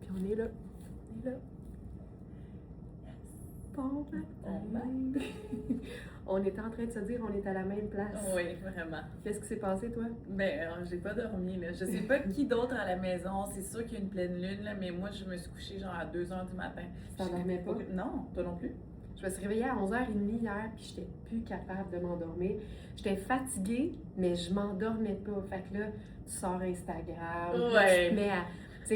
Puis on est là. On est là. Bon matin. On était en train de se dire on est à la même place. Oui, vraiment. Qu'est-ce qui s'est passé, toi? Ben, j'ai pas dormi, là. Je sais pas qui d'autre à la maison. C'est sûr qu'il y a une pleine lune, là, mais moi, je me suis couchée genre à 2h du matin. Tu t'endormais pas? Non, toi non plus? Je me suis réveillée à 11h30 hier, puis j'étais plus capable de m'endormir. J'étais fatiguée, mais je m'endormais pas. Fait que là, tu sors Instagram, puis Ouais. tu te mets à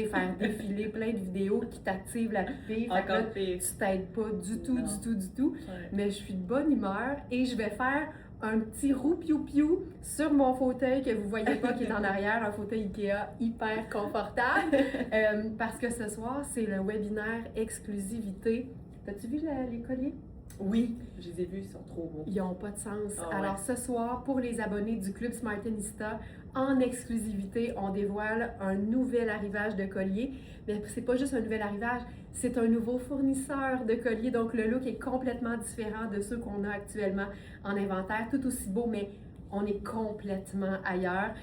faire défiler plein de vidéos qui t'activent la pupille. Fait que là, Encore pire. tu t'aides pas du tout, Non. du tout, du tout. Ouais. Mais je suis de bonne humeur et je vais faire un petit roux-piou-piou sur mon fauteuil que vous voyez pas qui est en arrière, un fauteuil Ikea hyper confortable. Parce que ce soir, c'est le webinaire exclusivité. T'as-tu vu les colliers? Oui, je les ai vus, ils sont trop beaux. Ils n'ont pas de sens. Ah ouais. Alors ce soir, pour les abonnés du Club Smartenista, en exclusivité, on dévoile un nouvel arrivage de colliers. Mais c'est pas juste un nouvel arrivage, c'est un nouveau fournisseur de colliers. Donc le look est complètement différent de ceux qu'on a actuellement en inventaire, tout aussi beau, mais on est complètement ailleurs.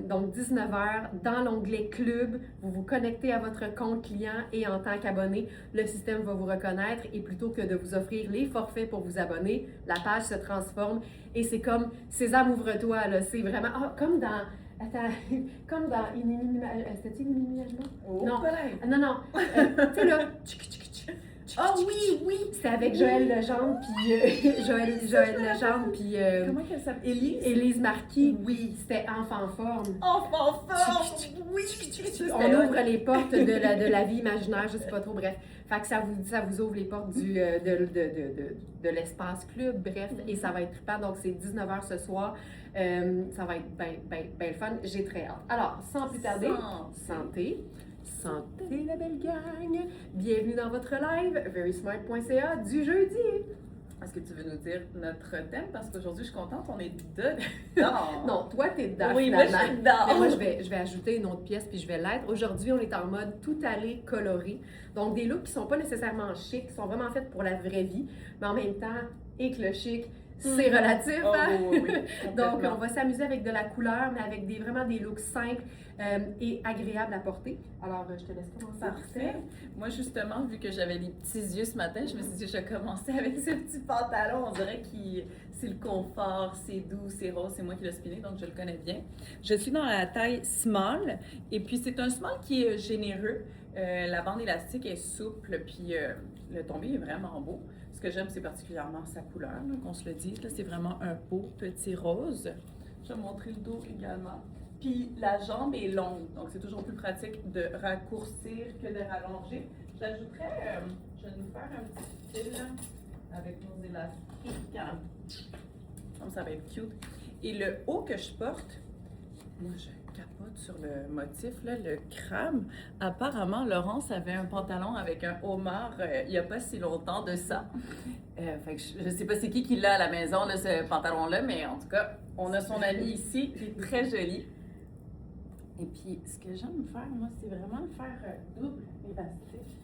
Donc 19h, dans l'onglet Club, vous vous connectez à votre compte client et en tant qu'abonné, le système va vous reconnaître et plutôt que de vous offrir les forfaits pour vous abonner, la page se transforme et c'est comme Sésame ouvre-toi, là, c'est vraiment comme dans... Attends, comme dans c'était-tu Inimaginable? Oh, Non. ben. Non, tu sais là, Ah oui, oui! c'était avec Joël Legendre, puis Joël Legendre, puis Comment qu'elle s'appelle? Élise? Élise Marquis. Oui. C'était Enfant forme. Enfant fort! Oui! On ouvre les portes de la vie imaginaire, je sais pas trop, bref. Fait que ça vous ouvre les portes de l'espace club, bref, et ça va être trippant. Donc c'est 19h ce soir. Ça va être bien fun. J'ai très hâte. Alors, sans plus tarder, santé. Santé la belle gang! Bienvenue dans votre live, verysmart.ca du jeudi. Est-ce que tu veux nous dire notre thème? Parce qu'aujourd'hui, je suis contente, on est dedans. Non, toi, t'es dedans, Oui, moi, finalement. je suis dedans. Mais moi, je vais ajouter une autre pièce, puis je vais l'être. Aujourd'hui, on est en mode tout allé coloré. Donc, des looks qui sont pas nécessairement chics, qui sont vraiment faits pour la vraie vie, mais en même temps, et que le chic, c'est relatif. Oh, Hein? oui, Donc, on va s'amuser avec de la couleur, mais avec vraiment des looks simples et agréables à porter. Alors, je te laisse commencer. Parfait. Moi, justement, vu que j'avais les petits yeux ce matin, je me suis dit, je vais commencer avec ce petit pantalon. On dirait que c'est le confort, c'est doux, c'est rose, c'est moi qui l'ai spiné, donc je le connais bien. Je suis dans la taille small, et puis c'est un small qui est généreux. La bande élastique est souple, puis le tombé est vraiment beau. Ce que j'aime, c'est particulièrement sa couleur, là, qu'on se le dise. Là, c'est vraiment un beau petit rose. Je vais montrer le dos également. Puis la jambe est longue, donc c'est toujours plus pratique de raccourcir que de rallonger. J'ajouterais, je vais nous faire un petit fil là, avec nos élastiques. Comme ça va être cute. Et le haut que je porte, moi je capote sur le motif, là, le crabe. Apparemment, Laurence avait un pantalon avec un homard il n'y a pas si longtemps de ça. Fait que je ne sais pas c'est qui l'a à la maison, là, ce pantalon-là, mais en tout cas, on a son ami ici, qui est très joli. Et puis, ce que j'aime faire, moi, c'est vraiment le faire double élastique.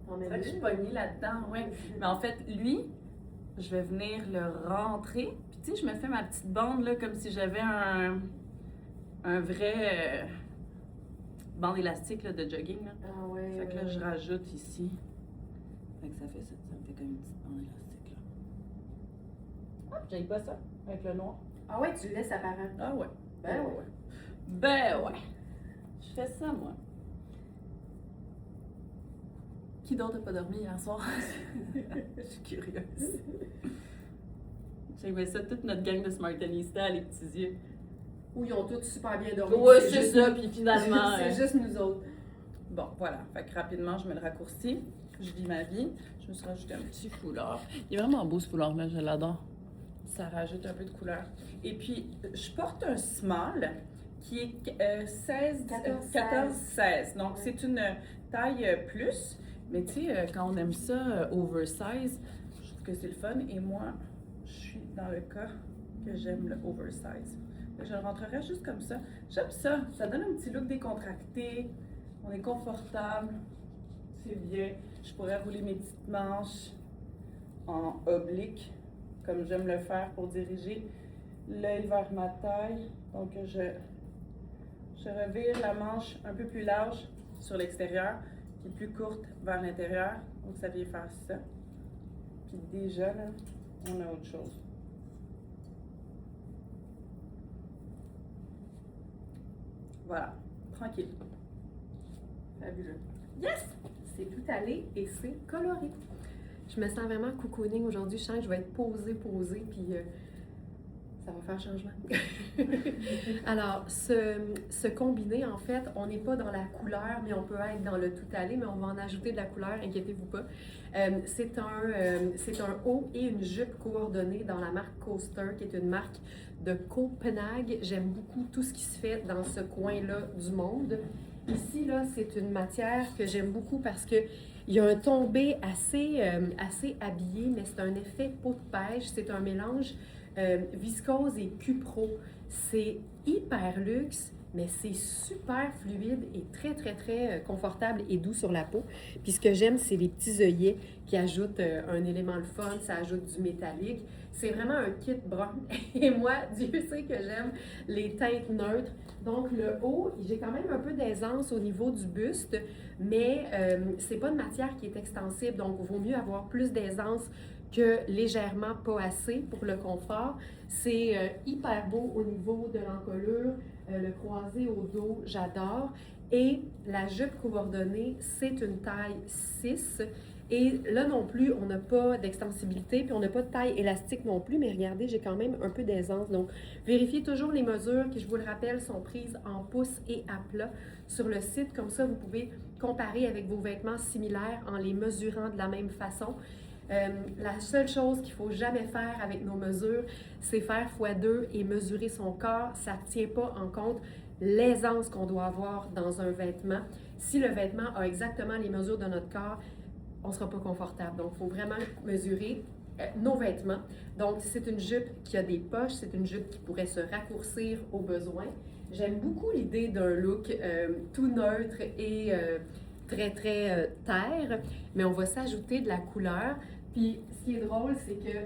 On C'est vrai que je suis pognée là-dedans, ouais. Mais en fait, lui, je vais venir le rentrer. Puis, tu sais, je me fais ma petite bande, là, comme si j'avais un vrai bande élastique là, de jogging. Là. Ah ouais. Fait que là, je rajoute ici. Fait que ça fait ça. Ça me fait comme une petite bande élastique, là. Ah, j'aime pas ça, avec le noir. Ah ouais, tu le laisses apparent. Ah ouais. Ben ouais. Ben ouais. Je fais ça, moi. Qui d'autre n'a pas dormi hier soir? Je suis curieuse. J'aimais ça, toute notre gang de Smartenista, les petits yeux. Où ils ont tous super bien dormi. Ouais, c'est juste ça, nous. puis finalement... c'est juste nous autres. Bon, voilà. Fait que rapidement, je me le raccourcis. Je vis ma vie. Je me suis rajouté un petit foulard. Il est vraiment beau, ce foulard-là. Je l'adore. Ça rajoute un peu de couleur. Et puis, je porte un small qui est 14-16. Donc, c'est une taille plus. Mais tu sais, quand on aime ça, oversize, je trouve que c'est le fun. Et moi, je suis dans le cas que j'aime le oversize. Je le rentrerai juste comme ça. J'aime ça. Ça donne un petit look décontracté. On est confortable. C'est bien. Je pourrais rouler mes petites manches en oblique, comme j'aime le faire pour diriger l'œil vers ma taille. Donc, je revire la manche un peu plus large sur l'extérieur, qui est plus courte vers l'intérieur. Donc, ça vient faire ça. Puis déjà, là, on a autre chose. Voilà, tranquille. Fabuleux. Yes! C'est tout allé et c'est coloré. Je me sens vraiment cocooning aujourd'hui. Je sens que je vais être posée, puis ça va faire changement. Alors, ce combiné, en fait, on n'est pas dans la couleur, mais on peut être dans le tout allé, mais on va en ajouter de la couleur, inquiétez-vous pas. C'est un haut et une jupe coordonnée dans la marque Coaster, qui est une marque de Copenhague. J'aime beaucoup tout ce qui se fait dans ce coin-là du monde. Ici, là, c'est une matière que j'aime beaucoup parce que il y a un tombé assez habillé, mais c'est un effet peau de pêche. C'est un mélange viscose et cupro. C'est hyper luxe, mais c'est super fluide et très, très, très confortable et doux sur la peau. Puis ce que j'aime, c'est les petits œillets qui ajoutent un élément de fun, ça ajoute du métallique. C'est vraiment un kit brun. Et moi, Dieu sait que j'aime les teintes neutres. Donc le haut, j'ai quand même un peu d'aisance au niveau du buste, mais c'est pas une matière qui est extensible, donc il vaut mieux avoir plus d'aisance que légèrement pas assez pour le confort. C'est hyper beau au niveau de l'encolure, le croisé au dos, j'adore. Et la jupe coordonnée, c'est une taille 6. Et là non plus, on n'a pas d'extensibilité, puis on n'a pas de taille élastique non plus, mais regardez, j'ai quand même un peu d'aisance. Donc, vérifiez toujours les mesures qui, je vous le rappelle, sont prises en pouces et à plat sur le site. Comme ça, vous pouvez comparer avec vos vêtements similaires en les mesurant de la même façon. La seule chose qu'il ne faut jamais faire avec nos mesures, c'est faire x2 et mesurer son corps. Ça ne tient pas en compte l'aisance qu'on doit avoir dans un vêtement. Si le vêtement a exactement les mesures de notre corps, on ne sera pas confortable. Donc, il faut vraiment mesurer nos vêtements. Donc, c'est une jupe qui a des poches, c'est une jupe qui pourrait se raccourcir au besoin. J'aime beaucoup l'idée d'un look tout neutre et très, très terre, mais on va s'ajouter de la couleur. Puis, ce qui est drôle, c'est que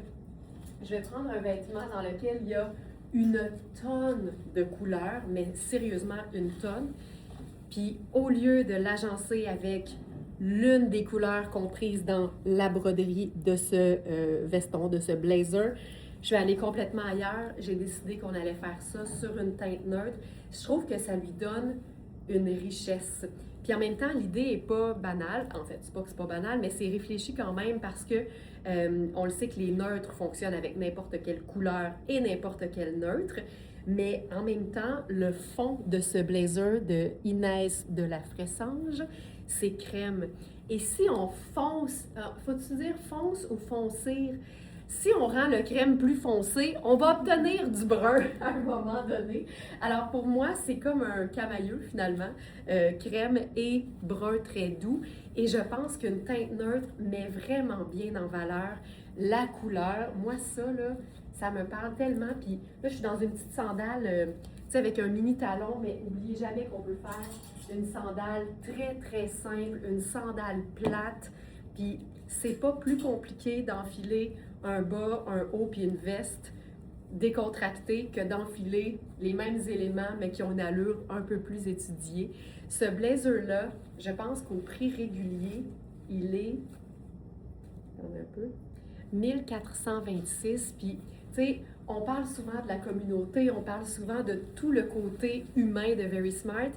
je vais prendre un vêtement dans lequel il y a une tonne de couleurs, mais sérieusement une tonne. Puis, au lieu de l'agencer avec l'une des couleurs comprises dans la broderie de ce veston, de ce blazer, je vais aller complètement ailleurs. J'ai décidé qu'on allait faire ça sur une teinte neutre. Je trouve que ça lui donne une richesse. Puis en même temps, l'idée n'est pas banale. En fait, c'est pas que c'est pas banal, mais c'est réfléchi quand même parce que on le sait que les neutres fonctionnent avec n'importe quelle couleur et n'importe quel neutre. Mais en même temps, le fond de ce blazer de Inès de la Fressange, c'est crème. Et si on fonce, faut-tu dire fonce ou foncir? Si on rend le crème plus foncé, on va obtenir du brun à un moment donné. Alors pour moi, c'est comme un camailleux finalement, crème et brun très doux. Et je pense qu'une teinte neutre met vraiment bien en valeur la couleur. Moi, ça, là, ça me parle tellement. Puis là, je suis dans une petite sandale, tu sais, avec un mini talon, mais n'oubliez jamais qu'on peut faire une sandale très, très simple, une sandale plate. Puis c'est pas plus compliqué d'enfiler un bas, un haut puis une veste décontractée que d'enfiler les mêmes éléments mais qui ont une allure un peu plus étudiée. Ce blazer-là, je pense qu'au prix régulier, il est, attendez un peu, 1426. Puis, tu sais, on parle souvent de la communauté, on parle souvent de tout le côté humain de Very Smart,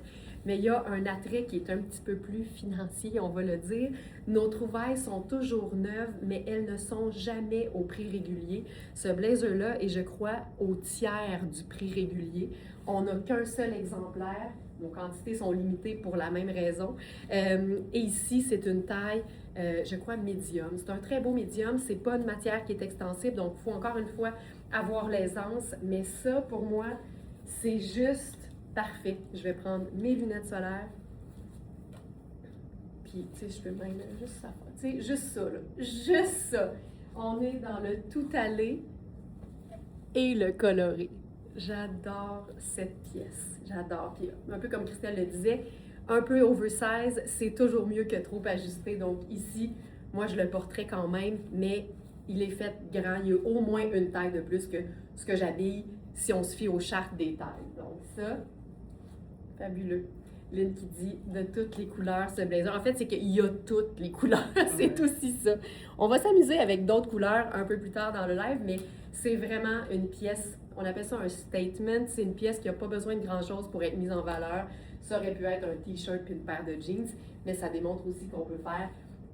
mais il y a un attrait qui est un petit peu plus financier, on va le dire. Nos trouvailles sont toujours neuves, mais elles ne sont jamais au prix régulier. Ce blazer-là est, je crois, au tiers du prix régulier. On n'a qu'un seul exemplaire. Nos quantités sont limitées pour la même raison. Et ici, c'est une taille, je crois, médium. C'est un très beau médium. C'est pas une matière qui est extensible, donc il faut encore une fois avoir l'aisance. Mais ça, pour moi, c'est juste parfait. Je vais prendre mes lunettes solaires. Puis, tu sais, je peux même juste ça. Tu sais, juste ça, là. Juste ça. On est dans le tout allé et le coloré. J'adore cette pièce. J'adore. Puis, un peu comme Christelle le disait, un peu oversize, c'est toujours mieux que trop ajusté. Donc, ici, moi, je le porterai quand même, mais il est fait grand. Il y a au moins une taille de plus que ce que j'habille si on se fie aux chartes des tailles. Donc, ça, fabuleux. Lynn qui dit de toutes les couleurs ce blazer. En fait, c'est qu'il y a toutes les couleurs. C'est aussi ça. On va s'amuser avec d'autres couleurs un peu plus tard dans le live, mais c'est vraiment une pièce, on appelle ça un statement. C'est une pièce qui n'a pas besoin de grand-chose pour être mise en valeur. Ça aurait pu être un t-shirt puis une paire de jeans, mais ça démontre aussi qu'on peut faire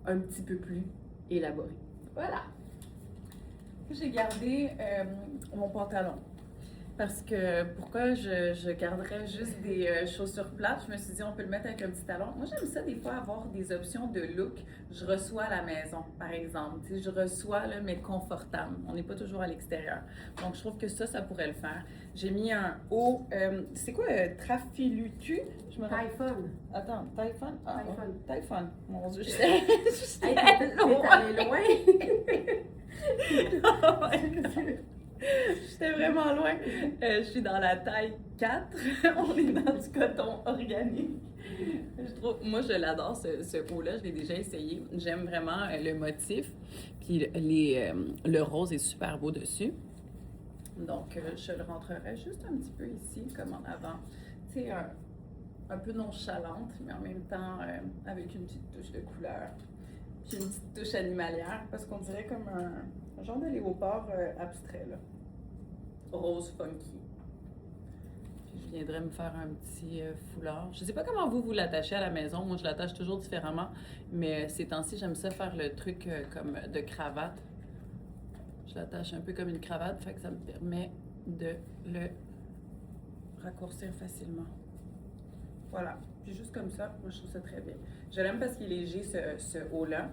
un petit peu plus élaboré. Voilà. J'ai gardé mon pantalon. Parce que pourquoi je garderais juste des chaussures plates? Je me suis dit, on peut le mettre avec un petit talon. Moi, j'aime ça des fois avoir des options de look. Je reçois à la maison, par exemple. Tu sais, je reçois, là, mais confortable. On n'est pas toujours à l'extérieur. Donc, je trouve que ça pourrait le faire. J'ai mis un haut. C'est quoi, Trafilutu? Typhon. Attends, Typhon? Ah, Typhon. Typhon. Mon Dieu, je Hey, t'es allé loin. J'étais vraiment loin. Je suis dans la taille 4. On est dans du coton organique. Moi, je l'adore, ce haut-là. Je l'ai déjà essayé. J'aime vraiment le motif. Puis le rose est super beau dessus. Donc, je le rentrerai juste un petit peu ici, comme en avant. Tu sais, un peu nonchalante, mais en même temps avec une petite touche de couleur. Puis une petite touche animalière, parce qu'on dirait comme un genre de léopard abstrait, là. Rose funky. Puis je viendrais me faire un petit foulard. Je sais pas comment vous l'attachez à la maison. Moi, je l'attache toujours différemment. Mais ces temps-ci, j'aime ça faire le truc comme de cravate. Je l'attache un peu comme une cravate, fait que ça me permet de le raccourcir facilement. Voilà. Puis juste comme ça, moi, je trouve ça très bien. Je l'aime parce qu'il est léger, ce haut-là.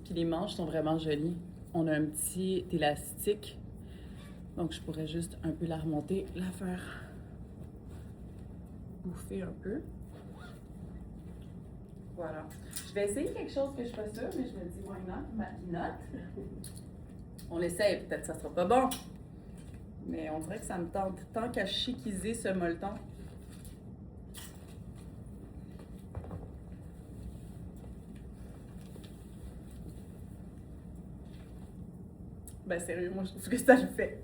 Puis les manches sont vraiment jolies. On a un petit élastique. Donc, je pourrais juste un peu la remonter, la faire bouffer un peu. Voilà. Je vais essayer quelque chose que je suis pas sûre, mais je me dis, why not? Ma pinotte. On l'essaye, peut-être que ça sera pas bon. Mais on dirait que ça me tente tant qu'à chiquiser ce molleton. Ben sérieux, moi je trouve que ça le fait.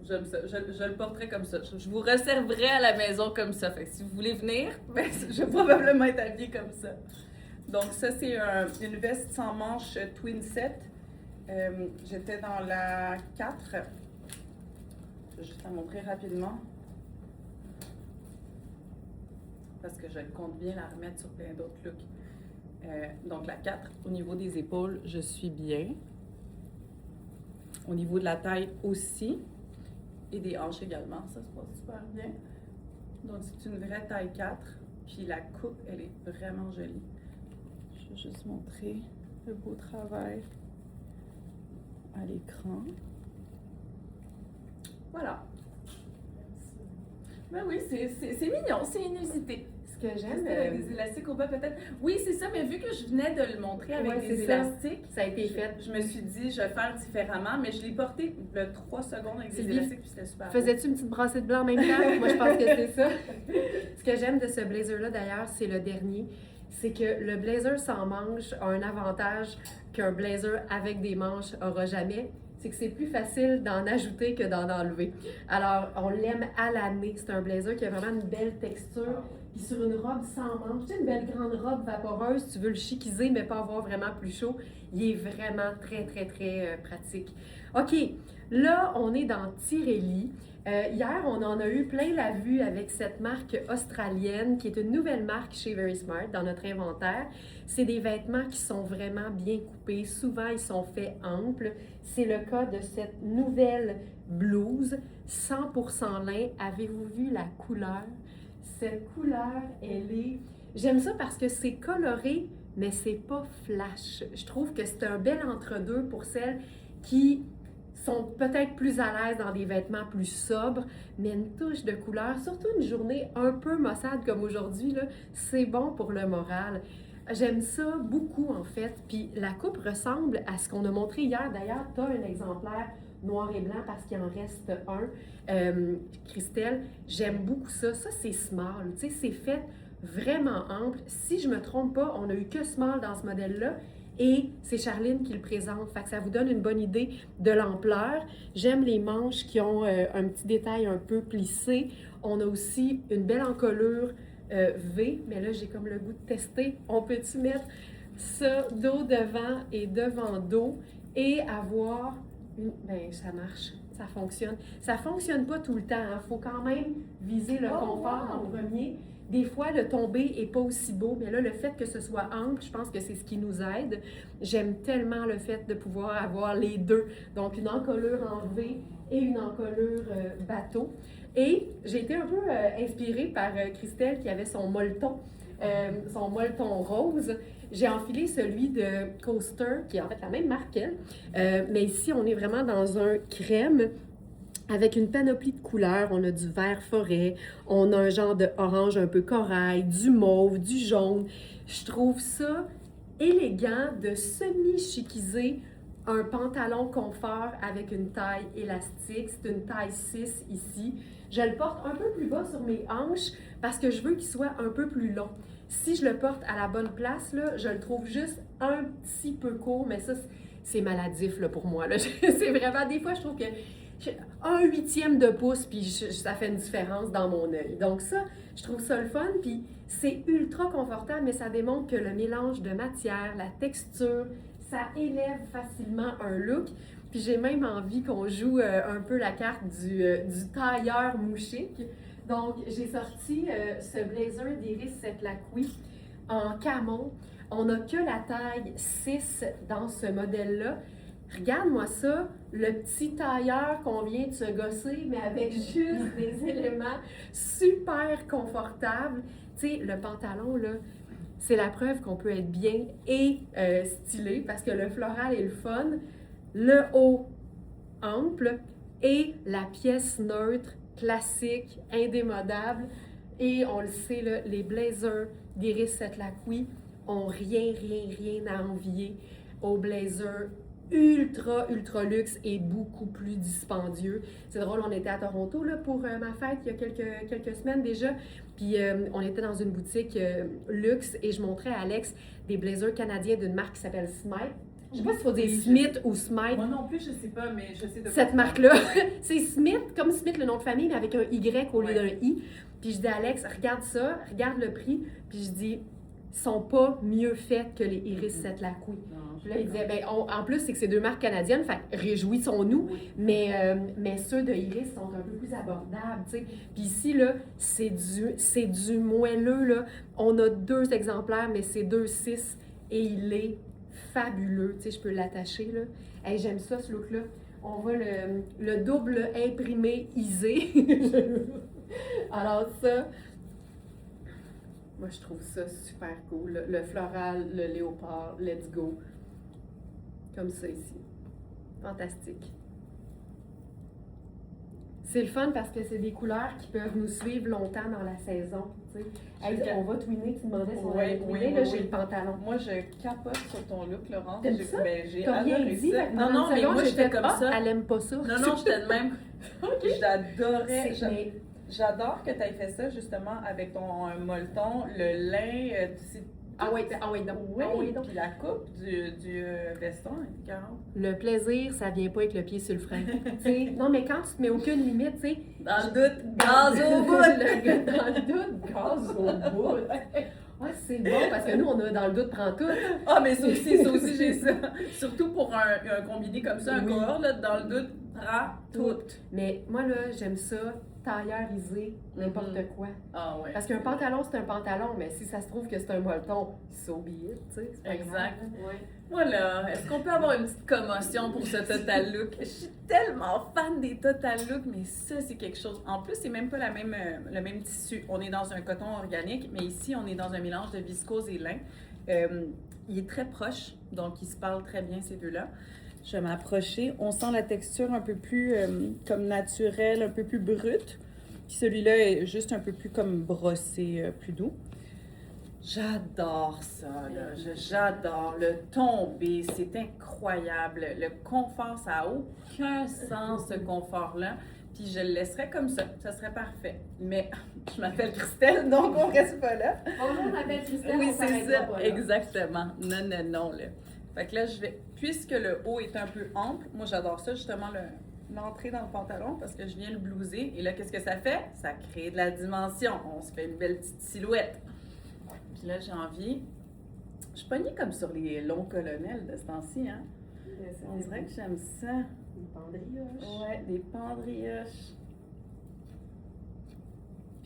J'aime ça. Je le porterai comme ça. Je vous réserverai à la maison comme ça. Fait que si vous voulez venir, ben, je vais probablement être habillée comme ça. Donc ça, c'est une veste sans manches twin set. J'étais dans la 4. Je vais juste la montrer rapidement. Parce que je compte bien la remettre sur plein d'autres looks. Donc la 4, au niveau des épaules, je suis bien. Au niveau de la taille aussi. Et des hanches également, ça se passe super bien. Donc c'est une vraie taille 4. Puis la coupe, elle est vraiment jolie. Je vais juste montrer le beau travail à l'écran. Voilà. Ben oui, c'est mignon, c'est inusité. Ce que j'aime, des élastiques au bas peut-être. Oui, c'est ça, mais vu que je venais de le montrer avec des élastiques, ça a été fait. Je me suis dit, je vais faire différemment, mais je l'ai porté le 3 secondes avec des élastiques, puis c'était super beau. Faisais-tu une petite brassée de blanc en même temps? Moi, je pense que c'est ça. Ce que j'aime de ce blazer-là, d'ailleurs, c'est le dernier. C'est que le blazer sans manches a un avantage qu'un blazer avec des manches n'aura jamais. C'est que c'est plus facile d'en ajouter que d'en enlever. Alors, on l'aime à l'année. C'est un blazer qui a vraiment une belle texture. Puis sur une robe sans manches, tu sais, une belle grande robe vaporeuse, tu veux le chiquiser, mais pas avoir vraiment plus chaud. Il est vraiment très, très, très pratique. OK, là, on est dans Tirelli. Hier, on en a eu plein la vue avec cette marque australienne qui est une nouvelle marque chez Very Smart dans notre inventaire. C'est des vêtements qui sont vraiment bien coupés. Souvent, ils sont faits amples. C'est le cas de cette nouvelle blouse 100% lin. Avez-vous vu la couleur? Cette couleur, elle est... J'aime ça parce que c'est coloré, mais c'est pas flash. Je trouve que c'est un bel entre-deux pour celles qui sont peut-être plus à l'aise dans des vêtements plus sobres, mais une touche de couleur, surtout une journée un peu maussade comme aujourd'hui, là, c'est bon pour le moral. J'aime ça beaucoup, en fait. Puis la coupe ressemble à ce qu'on a montré hier. D'ailleurs, tu as un exemplaire noir et blanc parce qu'il en reste un. Christelle, j'aime beaucoup ça. Ça, c'est small. Tu sais, c'est fait vraiment ample. Si je me trompe pas, on n'a eu que small dans ce modèle-là. Et c'est Charline qui le présente, fait que ça vous donne une bonne idée de l'ampleur. J'aime les manches qui ont un petit détail un peu plissé. On a aussi une belle encolure V, mais là, j'ai comme le goût de tester. On peut-tu mettre ça dos devant et devant dos et avoir une... Ben, ça marche, ça fonctionne. Ça fonctionne pas tout le temps, il faut quand même viser le confort en premier. Des fois, le tombé n'est pas aussi beau, mais là, le fait que ce soit ample, je pense que c'est ce qui nous aide. J'aime tellement le fait de pouvoir avoir les deux. Donc, une encolure en V et une encolure bateau. Et j'ai été un peu inspirée par Christelle qui avait son molleton rose. J'ai enfilé celui de Coaster, qui est en fait la même marque qu'elle. Mais ici, on est vraiment dans un crème avec une panoplie de couleurs. On a du vert forêt, on a un genre de orange un peu corail, du mauve, du jaune. Je trouve ça élégant de semi-chiquiser un pantalon confort avec une taille élastique. C'est une taille 6 ici. Je le porte un peu plus bas sur mes hanches parce que je veux qu'il soit un peu plus long. Si je le porte à la bonne place, là, je le trouve juste un petit peu court, mais ça, c'est maladif là, pour moi. Là. C'est vraiment, des fois, je trouve que 1/8 de pouce, puis ça fait une différence dans mon œil. Donc ça, je trouve ça le fun, puis c'est ultra confortable, mais ça démontre que le mélange de matière, la texture, ça élève facilement un look. Puis j'ai même envie qu'on joue un peu la carte du tailleur mouchique. Donc j'ai sorti ce blazer d'Iris Setlacqui en camon. On n'a que la taille 6 dans ce modèle-là. Regarde-moi ça, le petit tailleur qu'on vient de se gosser, mais avec juste des éléments super confortables. Tu sais, le pantalon, là, c'est la preuve qu'on peut être bien et stylé parce que le floral est le fun, le haut ample et la pièce neutre, classique, indémodable. Et on le sait, là, les blazers d'Iris Setlacqui ont rien à envier aux blazers ultra luxe et beaucoup plus dispendieux. C'est drôle, on était à Toronto là, pour ma fête il y a quelques semaines déjà, puis on était dans une boutique luxe et je montrais à Alex des blazers canadiens d'une marque qui s'appelle Smythe. Je sais pas s'il faut dire Smith ou Smythe. Moi non plus, je sais pas, mais je sais de cette marque-là. C'est Smith, comme Smith, le nom de famille, mais avec un Y au lieu d'un I. Puis je dis à Alex, regarde ça, regarde le prix, puis je dis, ils sont pas mieux faits que les Iris Setlacqui. Puis là, il disait, ben, en plus, c'est que c'est deux marques canadiennes, fait réjouissons-nous, mais ceux de Iris sont un peu plus abordables, tu sais. Puis ici, là, c'est du moelleux, là. On a 2 exemplaires, mais c'est 2,6 et il est fabuleux, tu sais, je peux l'attacher, là. Hey, j'aime ça, ce look-là. On voit le double imprimé isé. Alors ça, moi, je trouve ça super cool. Le floral, le léopard, let's go. Comme ça ici. Fantastique. C'est le fun parce que c'est des couleurs qui peuvent nous suivre longtemps dans la saison. Hey, on va twinner, tu demandais si on allait twinner, là j'ai le pantalon. Moi, je capote sur ton look, Laurence. T'aimes ça? J'ai T'as rien adoré dit, ça. Non, mais moi, j'étais comme ça. Elle aime pas ça. Non, j'étais de même. Okay. J'adorais. J'adore que tu aies fait ça, justement, avec ton molleton, le lin, donc. Puis la coupe du veston, est 40. Le plaisir, ça vient pas avec le pied sur le frein. Non, mais quand tu te mets aucune limite, tu sais. Dans le doute, gaz au bout! Dans le doute, gaz au bout! Ouais, c'est bon, parce que nous, on a dans le doute, prend tout. Ah, mais ça aussi, j'ai ça. Surtout pour un combiné comme ça, un corps, là, dans le doute, prend tout. Mais moi, là, j'aime ça, tailleurisé, n'importe quoi. Ah, ouais. Parce qu'un pantalon, c'est un pantalon, mais si ça se trouve que c'est un molleton, so be it, tu sais. Exact. Ouais. Voilà. Est-ce qu'on peut avoir une petite commotion pour ce total look? Je suis tellement fan des total looks, mais ça, c'est quelque chose. En plus, c'est même pas le même tissu. On est dans un coton organique, mais ici, on est dans un mélange de viscose et lin. Il est très proche, donc ils se parlent très bien, ces deux-là. Je vais m'approcher. On sent la texture un peu plus comme naturelle, un peu plus brute. Puis celui-là est juste un peu plus comme brossé, plus doux. J'adore ça, là. J'adore. Le tombé, c'est incroyable. Le confort, ça n'a aucun sens, ce confort-là. Puis je le laisserais comme ça. Ça serait parfait. Mais je m'appelle Christelle, donc on reste pas là. Bonjour, je m'appelle Christelle. Oui, c'est ça. Exactement. Non, là. Fait que là, puisque le haut est un peu ample, moi j'adore ça, justement, l'entrée dans le pantalon parce que je viens le blouser. Et là, qu'est-ce que ça fait? Ça crée de la dimension. On se fait une belle petite silhouette. Puis là, j'ai envie... Je suis pognée comme sur les longs colonels de ce temps-ci, hein? On dirait que j'aime ça. Des pendrioches. Ouais, des pendrioches.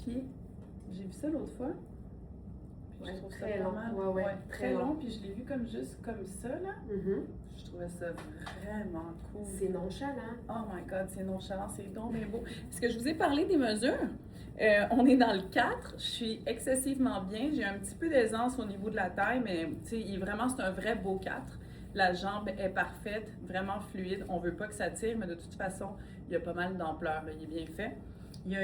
Puis, j'ai vu ça l'autre fois. Puis Ouais, je trouve ça très pas long. mal. Ouais, très long. Puis je l'ai vu comme juste comme ça, là. Mhm. Je trouvais ça vraiment cool. C'est nonchalant. Oh my God, c'est nonchalant, c'est donc bien beau. Parce que je vous ai parlé des mesures. On est dans le 4. Je suis excessivement bien. J'ai un petit peu d'aisance au niveau de la taille, mais tu sais, vraiment, c'est un vrai beau 4. La jambe est parfaite, vraiment fluide. On veut pas que ça tire, mais de toute façon, il y a pas mal d'ampleur. Il est bien fait. Il y a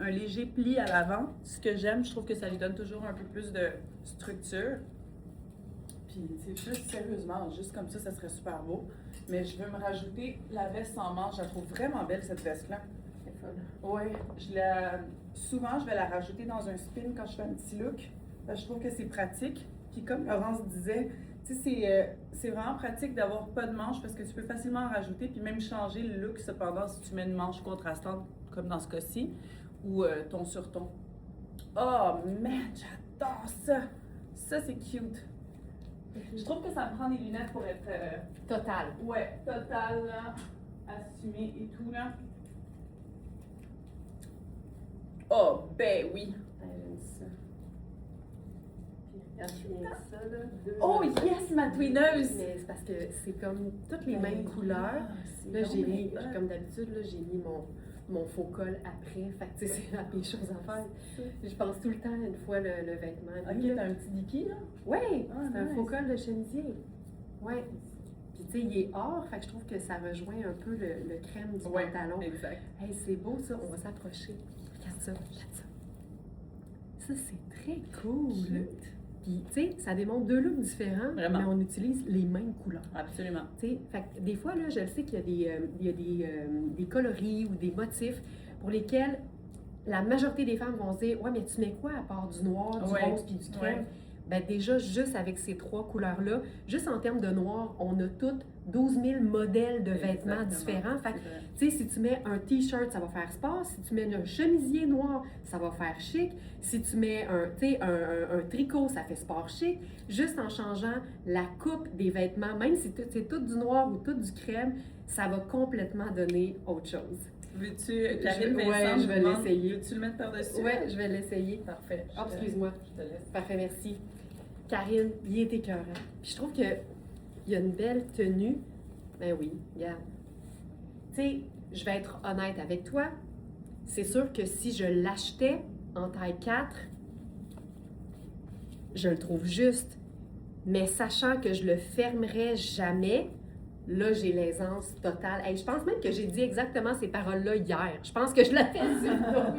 un léger pli à l'avant. Ce que j'aime, je trouve que ça lui donne toujours un peu plus de structure. Puis, tu sais, juste sérieusement, juste comme ça serait super beau. Mais je veux me rajouter la veste sans manche. Je la trouve vraiment belle, cette veste-là. C'est fun. Oui, souvent, je vais la rajouter dans un spin quand je fais un petit look. Parce que je trouve que c'est pratique. Puis comme Laurence disait, tu sais, c'est vraiment pratique d'avoir pas de manche parce que tu peux facilement en rajouter puis même changer le look cependant si tu mets une manche contrastante comme dans ce cas-ci ou ton sur ton. Oh man, j'adore ça! Ça, c'est cute. Je trouve que ça me prend des lunettes pour être... Total. ouais, total, là, assumé et tout, là. Oh, ben oui! J'aime ça. Puis regarde bien ça, là. Oh yes, ma twineuse! Mais c'est parce que c'est comme toutes les mêmes couleurs. Là, comme d'habitude, là, j'ai mis mon faux col après. Fait que, tu sais, c'est la pire chose à faire. Je pense tout le temps, une fois, le vêtement. Ok, t'as un petit Dicky, là? Oui, Ah, c'est un nice. faux col de chemisier. Oui. Puis, tu sais, il est or, fait que je trouve que ça rejoint un peu le crème du Ouais, pantalon. exact. Hey, c'est beau, ça. On va s'approcher. Regarde ça, regarde ça. Ça, c'est très cool. Cute. Puis, tu sais, ça démontre deux looks différents, Vraiment. mais on utilise les mêmes couleurs. Absolument. Tu sais, fait que des fois, là, je le sais qu'il y a des coloris ou des motifs pour lesquels la majorité des femmes vont se dire « Ouais, mais tu mets quoi à part du noir, du Ouais. rose puis du crème? Ouais. » Ben déjà, juste avec ces trois couleurs-là, juste en termes de noir, on a toutes 12 000 modèles de vêtements Exactement. différents. Fait que, C'est vrai. tu sais, si tu mets un t-shirt, ça va faire sport. Si tu mets un chemisier noir, ça va faire chic. Si tu mets un tricot, ça fait sport chic. Juste en changeant la coupe des vêtements, même si c'est tout du noir ou tout du crème, ça va complètement donner autre chose. Veux-tu, Karine ouais, Vincent, je vais l'essayer. Veux-tu le mettre par-dessus? Ouais, je vais l'essayer. Parfait. Ah, excuse-moi. Je te laisse. Parfait, merci. Karine, il est écœurant. Puis je trouve qu'il y a une belle tenue. Ben oui, regarde. Tu sais, je vais être honnête avec toi. C'est sûr que si je l'achetais en taille 4, je le trouve juste. Mais sachant que je le fermerais jamais, là, j'ai l'aisance totale. Hey, je pense même que j'ai dit exactement ces paroles-là hier. Je pense que je l'avais dit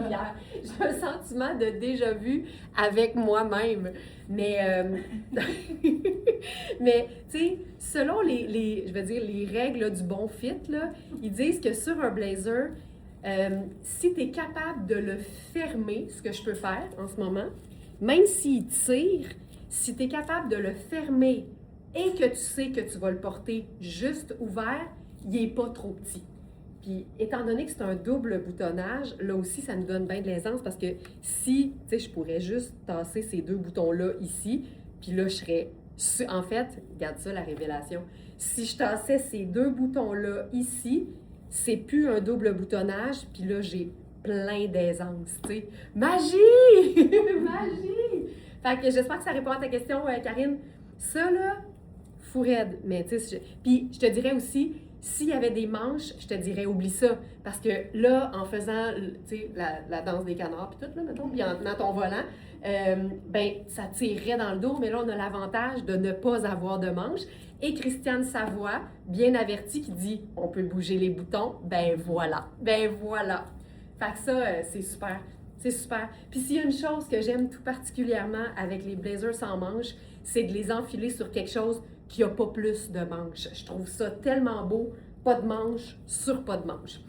hier. J'ai un sentiment de déjà-vu avec moi-même. Mais, mais tu sais, selon je veux dire, les règles là, du bon fit, là, ils disent que sur un blazer, si tu es capable de le fermer, ce que je peux faire en ce moment, même s'il tire, si tu es capable de le fermer et que tu sais que tu vas le porter juste ouvert, il n'est pas trop petit. Puis, étant donné que c'est un double boutonnage, là aussi, ça nous donne bien de l'aisance parce que si, tu sais, je pourrais juste tasser ces deux boutons-là ici, puis là, je serais... En fait, regarde ça, la révélation. Si je tassais ces deux boutons-là ici, c'est plus un double boutonnage, puis là, j'ai plein d'aisance, tu sais. Magie! Magie! Fait que j'espère que ça répond à ta question, Karine. Ça, là, fou raide. Mais, tu sais, puis je te dirais aussi, s'il y avait des manches, je te dirais, oublie ça. Parce que là, en faisant, tu sais, la danse des canards, puis tout, là, mettons, puis en tenant ton volant, ben, ça tirerait dans le dos, mais là, on a l'avantage de ne pas avoir de manches. Et Christiane Savoie, bien avertie, qui dit, on peut bouger les boutons, ben voilà. Ben voilà. Fait que ça, c'est super. C'est super. Puis s'il y a une chose que j'aime tout particulièrement avec les blazers sans manches, c'est de les enfiler sur quelque chose qui n'a pas plus de manches. Je trouve ça tellement beau, pas de manches sur pas de manches.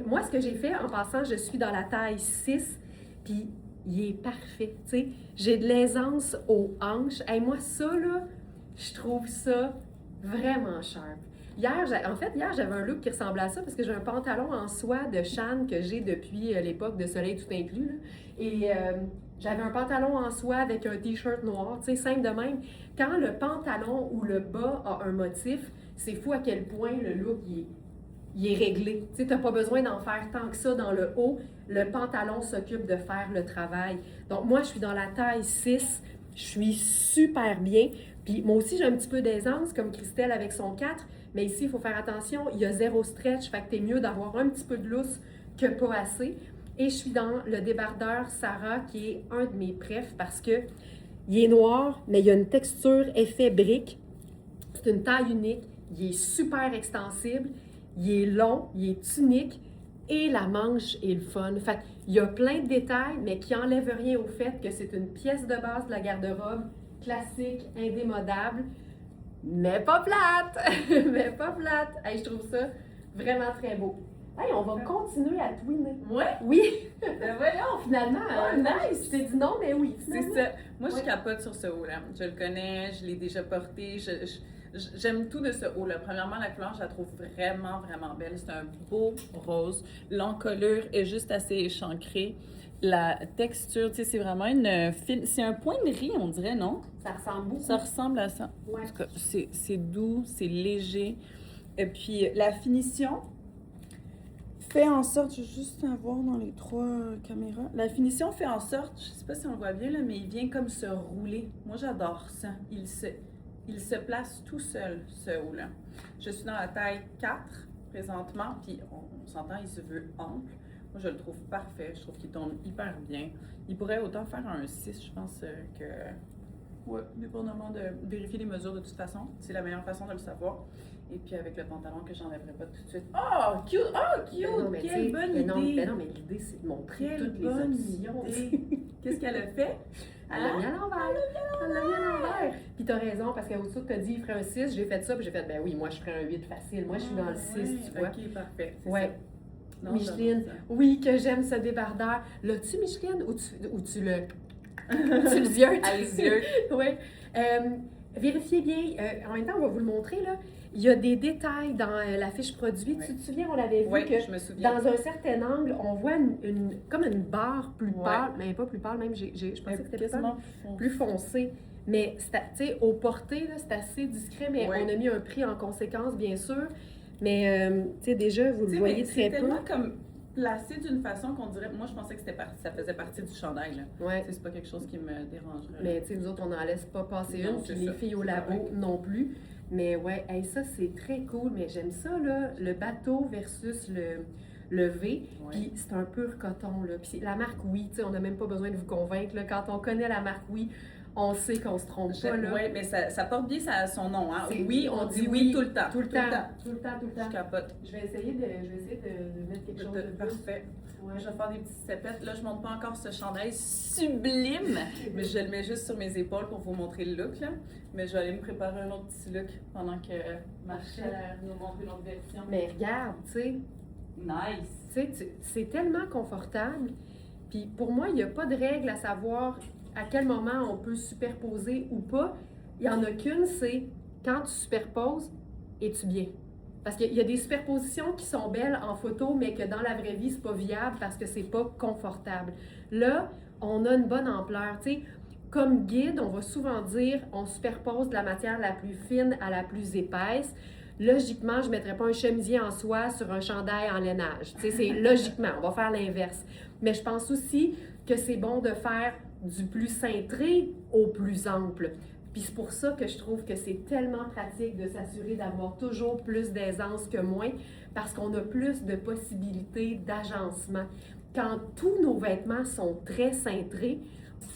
Moi, ce que j'ai fait, en passant, je suis dans la taille 6, puis il est parfait, tu sais. J'ai de l'aisance aux hanches. Hey, moi, ça, là, je trouve ça vraiment sharp. Hier, j'avais un look qui ressemblait à ça parce que j'ai un pantalon en soie de Shan que j'ai depuis l'époque de Soleil tout inclus. Là. Et j'avais un pantalon en soie avec un t-shirt noir, tu sais, simple de même. Quand le pantalon ou le bas a un motif, c'est fou à quel point le look il est réglé. Tu sais, t'as pas besoin d'en faire tant que ça dans le haut. Le pantalon s'occupe de faire le travail. Donc moi, je suis dans la taille 6, je suis super bien. Puis moi aussi, j'ai un petit peu d'aisance, comme Christelle avec son 4, mais ici, il faut faire attention, il y a 0 stretch, fait que t'es mieux d'avoir un petit peu de lousse que pas assez. Et je suis dans le débardeur Sarah, qui est un de mes préfs, parce que il est noir, mais il y a une texture effet brique. C'est une taille unique, il est super extensible, il est long, il est unique, et la manche est le fun. Fait il y a plein de détails, mais qui n'enlèvent rien au fait que c'est une pièce de base de la garde-robe, classique, indémodable, mais pas plate! Mais pas plate! Hey, je trouve ça vraiment très beau. Hey, on va continuer à twinner. Ouais? Oui! Ben voyons! Finalement, Nice! je t'ai dit non, mais oui. C'est finalement. ça. Moi, je Ouais. capote sur ce haut-là. Je le connais, je l'ai déjà porté. J'aime tout de ce haut-là. Premièrement, la couleur, je la trouve vraiment, vraiment belle. C'est un beau rose. L'encolure est juste assez échancrée. La texture, tu sais, c'est vraiment une fine... C'est un poinerie, on dirait, non? Ça ressemble beaucoup. Ça ressemble à ça. Ouais. En tout cas, c'est doux, c'est léger. Et puis, la finition fait en sorte, je vais juste voir dans les 3 caméras. La finition fait en sorte, je sais pas si on le voit bien, là, mais il vient comme se rouler. Moi, j'adore ça. Il se place tout seul, ce haut-là. Je suis dans la taille 4 présentement, puis on s'entend, il se veut ample. Moi, je le trouve parfait. Je trouve qu'il tombe hyper bien. Il pourrait autant faire un 6, je pense, que... Ouais, dépendamment de vérifier les mesures de toute façon. C'est la meilleure façon de le savoir. Et puis avec le pantalon que j'enlèverai pas tout de suite. Oh, cute! Oh, cute! Mais non, mais Quelle bonne mais non, idée! mais non, mais l'idée, c'est de montrer Quelle toutes les bonne options. idée! Qu'est-ce qu'elle a fait? Elle l'a mis à l'envers. Elle l'a mis à l'envers. Puis t'as raison, parce qu'au-dessous, t'as dit, il ferait un 6. J'ai fait ça, puis j'ai fait, ben oui, moi, je ferais un 8 facile. Moi, je suis dans le 6, tu vois. Ok, parfait. C'est Ouais. ça. Non, Micheline, j'adore ça. oui, que j'aime ce débardeur. L'as-tu, Micheline, ou tu le... tu le ziotes? À les yeux. Oui. Vérifiez bien. En même temps, on va vous le montrer, là. Il y a des détails dans la fiche produit. Ouais. Tu te souviens, on l'avait vu Oui, que je me souviens. dans un certain angle, on voit comme une barre plus Ouais. pâle, mais pas plus pâle, même, je pensais que c'était plus pâle, quasiment plus foncé. Mais, tu sais, au porté, là, c'est assez discret, mais Ouais. on a mis un prix en conséquence, bien sûr. Mais, tu sais, déjà, vous le voyez très C'est peu. tellement comme placé d'une façon qu'on dirait... Moi, je pensais que ça faisait partie du chandail, là. Ouais. C'est pas quelque chose qui me dérangerait. Mais tu sais, nous autres, on n'en laisse pas passer Non, une, c'est puis les ça. filles au C'est labo correct. non plus. Mais ouais, hey, ça, c'est très cool. Mais j'aime ça, là, le bateau versus le V. Ouais. Puis c'est un pur coton, là. Puis la marque Oui, tu sais, on n'a même pas besoin de vous convaincre, là. Quand on connaît la marque Oui, on sait qu'on se trompe pas, là. Oui, mais ça porte bien son nom. Hein? C'est- Oui, on dit oui tout le temps. Tout le temps. Tout le temps, tout le Je temps. capote. Je vais essayer de mettre quelque chose de plus. Parfait. Ouais. Je vais faire des petites cepettes. Là, je montre pas encore ce chandail sublime, mais je le mets juste sur mes épaules pour vous montrer le look. Là. Mais je vais aller me préparer un autre petit look pendant que ma chère nous montre une autre version. Mais regarde, tu sais, Nice! tu sais, c'est tellement confortable. Puis pour moi, il n'y a pas de règle à savoir à quel moment on peut superposer ou pas. Il n'y en a qu'une, c'est quand tu superposes, es-tu bien? Parce qu'il y a des superpositions qui sont belles en photo, mais que dans la vraie vie, c'est pas viable parce que c'est pas confortable. Là, on a une bonne ampleur. Tu sais, comme guide, on va souvent dire on superpose de la matière la plus fine à la plus épaisse. Logiquement, je ne mettrais pas un chemisier en soie sur un chandail en lainage. Tu sais, c'est logiquement, on va faire l'inverse. Mais je pense aussi que c'est bon de faire du plus cintré au plus ample. Puis c'est pour ça que je trouve que c'est tellement pratique de s'assurer d'avoir toujours plus d'aisance que moins, parce qu'on a plus de possibilités d'agencement. Quand tous nos vêtements sont très cintrés,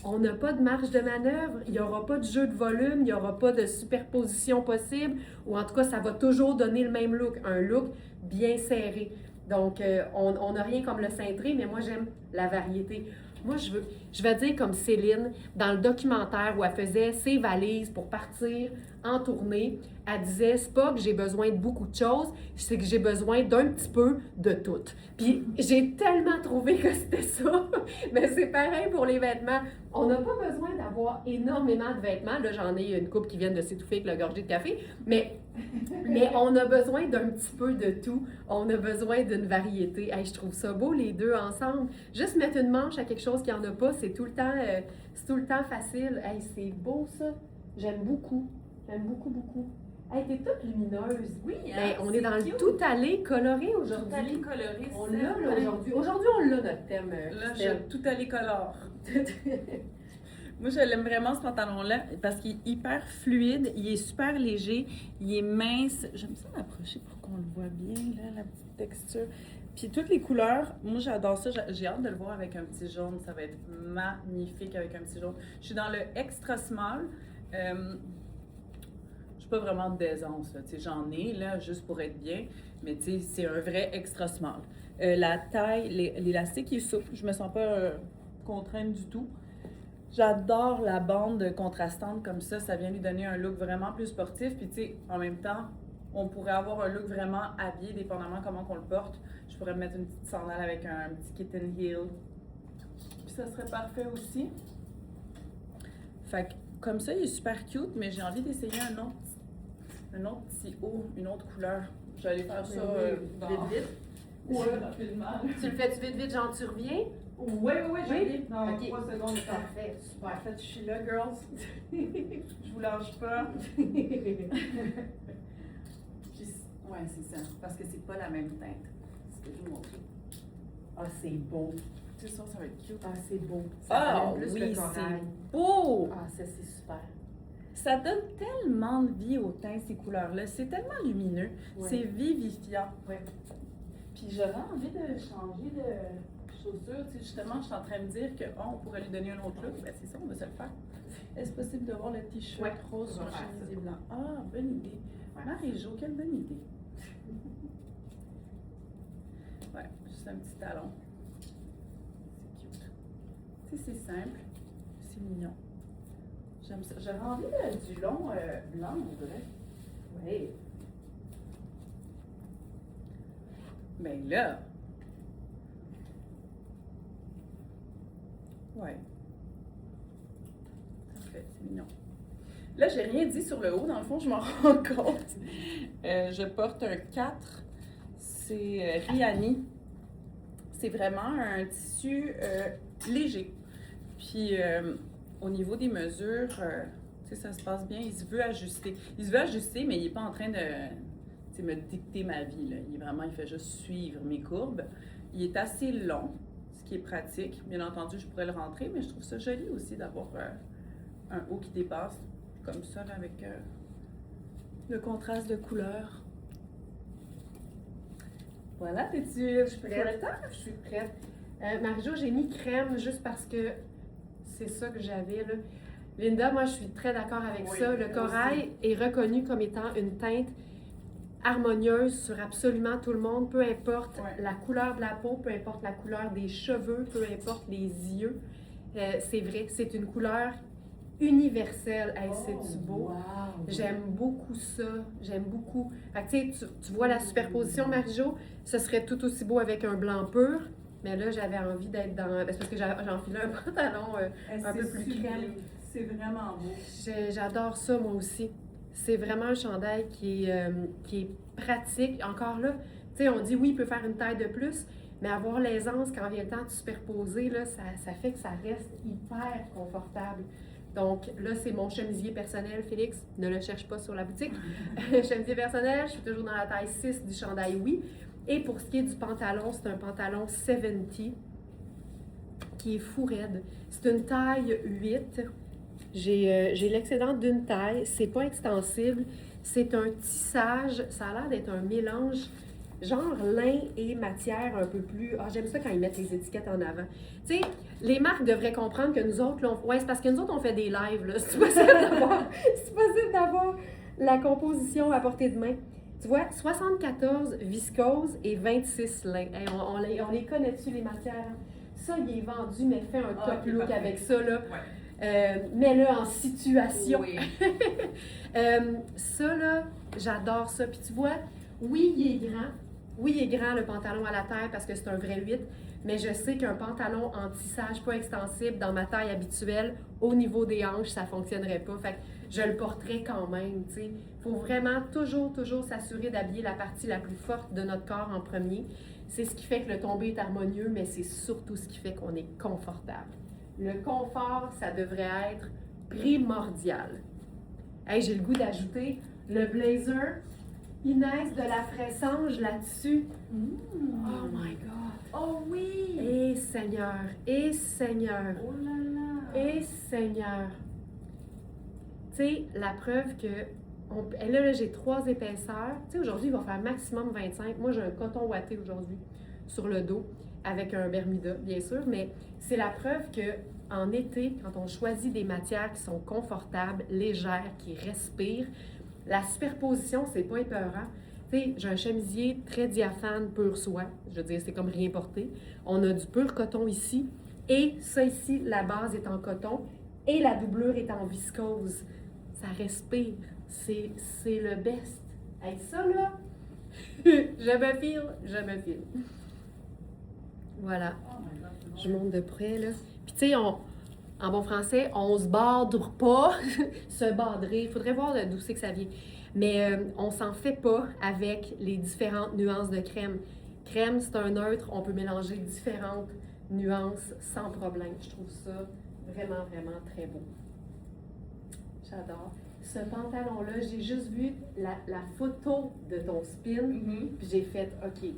on n'a pas de marge de manœuvre, il n'y aura pas de jeu de volume, il n'y aura pas de superposition possible, ou en tout cas, ça va toujours donner le même look, un look bien serré. Donc, on n'a rien comme le cintré, mais moi, j'aime la variété. Moi, je vais dire comme Céline, dans le documentaire où elle faisait ses valises pour partir en tournée, elle disait, c'est pas que j'ai besoin de beaucoup de choses, c'est que j'ai besoin d'un petit peu de tout. Puis j'ai tellement trouvé que c'était ça. Mais c'est pareil pour les vêtements. On n'a pas besoin d'avoir énormément de vêtements. Là, j'en ai une couple qui viennent de s'étouffer avec la gorgée de café. Mais Mais on a besoin d'un petit peu de tout. On a besoin d'une variété. Hey, je trouve ça beau, les deux ensemble. Juste mettre une manche à quelque chose qu'il n'y en a pas, c'est tout le temps facile. Hey, c'est beau, ça. J'aime beaucoup. J'aime beaucoup, beaucoup. Hey, t'es toute lumineuse. Oui, hein, Ben, on est dans cute. le tout allé coloré Tout aujourd'hui. allé coloré. On l'a là aujourd'hui. Aujourd'hui, on l'a notre thème. Là, Christelle. tout allé color. Moi, je l'aime vraiment ce pantalon-là parce qu'il est hyper fluide, il est super léger, il est mince. J'aime ça m'approcher pour qu'on le voit bien, là, la petite texture. Puis toutes les couleurs, moi j'adore ça. J'ai hâte de le voir avec un petit jaune. Ça va être magnifique avec un petit jaune. Je suis dans le extra small. Je suis pas vraiment d'aisance, là. Tu sais, j'en ai là juste pour être bien, mais tu sais, c'est un vrai extra small. La taille, l'élastique est souple. Je me sens pas contrainte du tout. J'adore la bande contrastante comme ça vient lui donner un look vraiment plus sportif. Puis tu sais, en même temps, on pourrait avoir un look vraiment habillé, dépendamment comment qu'on le porte. Je pourrais me mettre une petite sandale avec un petit kitten heel. Puis ça serait parfait aussi. Fait que comme ça, il est super cute, mais j'ai envie d'essayer un autre petit haut, une autre couleur. Je vais aller faire ça vite. Ouais, rapidement. Tu le fais-tu vite, genre tu reviens? Oui, Oui? Dans Ok. 3 secondes. Parfait, super. En fait, je suis là, girls. Je vous lâche pas. Puis, ouais, c'est ça. Parce que c'est pas la même teinte. C'est ce que je vous montre. Ah, c'est beau. C'est ça, ça va être cute. Ah, c'est beau. Ah, amène plus oui, le corail. c'est beau! Ah, ça, c'est super. Ça donne tellement de vie au teint, ces couleurs-là. C'est tellement lumineux. Ouais. C'est vivifiant. Ouais. Puis j'aurais envie de changer de chaussures. Tu sais, justement, je suis en train de dire on pourrait lui donner un autre look. Ben, c'est ça, on va se le faire. Est-ce possible de voir le t-shirt Ouais, rose on sur va faire chemise ça. blanc? Ah, bonne idée. Ouais. Marie-Jo, quelle bonne idée. Ouais, juste un petit talon. C'est cute. Tu sais, c'est simple. C'est mignon. J'aime ça. J'aurais envie du long blanc, on dirait. Oui. Ben là. Ouais. Parfait, c'est mignon. Là, j'ai rien dit sur le haut, dans le fond, je m'en rends compte. Je porte un 4. C'est Riani. C'est vraiment un tissu léger. Puis, au niveau des mesures, tu sais, ça se passe bien. Il se veut ajuster. Il se veut ajuster, mais il n'est pas en train de me dicter ma vie. Là. Il fait juste suivre mes courbes. Il est assez long, ce qui est pratique. Bien entendu, je pourrais le rentrer, mais je trouve ça joli aussi d'avoir un haut qui dépasse, comme ça, là, avec le contraste de couleurs. Voilà, je suis prête? Je suis prête. Marie-Jo, j'ai mis crème juste parce que c'est ça que j'avais, là. Linda, moi, je suis très d'accord avec Oui, ça. Le moi corail est reconnu comme étant une teinte harmonieuse sur absolument tout le monde, peu importe la couleur de la peau, peu importe la couleur des cheveux, peu importe les yeux. C'est vrai, c'est une couleur universelle. Hey, c'est-tu beau? Wow. J'aime beaucoup ça. J'aime beaucoup. Fait que, tu sais, tu vois la superposition, Marie-Jo, ce serait tout aussi beau avec un blanc pur. Mais là, j'avais envie d'être dans... Ben, c'est parce que j'enfilais un pantalon un peu plus crème. C'est vraiment beau. J'adore ça, moi aussi. C'est vraiment un chandail qui est pratique. Encore là, tu sais, on dit oui, il peut faire une taille de plus, mais avoir l'aisance quand vient le temps de superposer, là, ça fait que ça reste hyper confortable. Donc là, c'est mon chemisier personnel, Félix. Ne le cherche pas sur la boutique. Chemisier personnel, je suis toujours dans la taille 6 du chandail, oui. Et pour ce qui est du pantalon, c'est un pantalon 70 qui est fou raide. C'est une taille 8. J'ai l'excédent d'une taille. C'est pas extensible. C'est un tissage. Ça a l'air d'être un mélange genre lin et matière un peu plus... Ah, j'aime ça quand ils mettent les étiquettes en avant. Tu sais, les marques devraient comprendre que nous autres... Là, ouais, c'est parce que nous autres, on fait des lives, là. C'est possible d'avoir la composition à portée de main. Tu vois, 74 viscose et 26 lin. Hey, on les connaît dessus, les matières. Ça, il est vendu, mais fais un top look parfait. Avec ça, là. Ouais. Mets-le en situation. Oui. Ça, là, j'adore ça. Puis tu vois, oui, il est grand. Oui, il est grand, le pantalon à la taille, parce que c'est un vrai 8. Mais je sais qu'un pantalon en tissage pas extensible dans ma taille habituelle, au niveau des hanches, ça fonctionnerait pas. Fait que je le porterais quand même, tu sais. Il faut vraiment toujours s'assurer d'habiller la partie la plus forte de notre corps en premier. C'est ce qui fait que le tombé est harmonieux, mais c'est surtout ce qui fait qu'on est confortable. Le confort, ça devrait être primordial. Hey, j'ai le goût d'ajouter le blazer Inès de la Fressange là-dessus. Oh my God! Oh oui! Et Seigneur! Et Seigneur! Oh là là! Et Seigneur! Tu sais, la preuve que... là, j'ai 3 épaisseurs. Tu sais, aujourd'hui, il va faire maximum 25. Moi, j'ai un coton ouaté aujourd'hui sur le dos avec un Bermuda, bien sûr, mais c'est la preuve que en été, quand on choisit des matières qui sont confortables, légères, qui respirent, la superposition, c'est pas épeurant. Tu sais, j'ai un chemisier très diaphane, pur soie. Je veux dire, c'est comme rien porté. On a du pur coton ici. Et ça ici, la base est en coton. Et la doublure est en viscose. Ça respire. C'est le best. Hey, ça, là, je me file. Voilà. Oh my God, c'est bon. Je monte de près, là. Puis, tu sais, en bon français, on se bardre pas. Se bardrer. Il faudrait voir d'où c'est que ça vient. Mais on s'en fait pas avec les différentes nuances de crème. Crème, c'est un neutre. On peut mélanger différentes nuances sans problème. Je trouve ça vraiment très beau. J'adore. Ce pantalon-là, j'ai juste vu la photo de ton spin, puis j'ai fait, OK,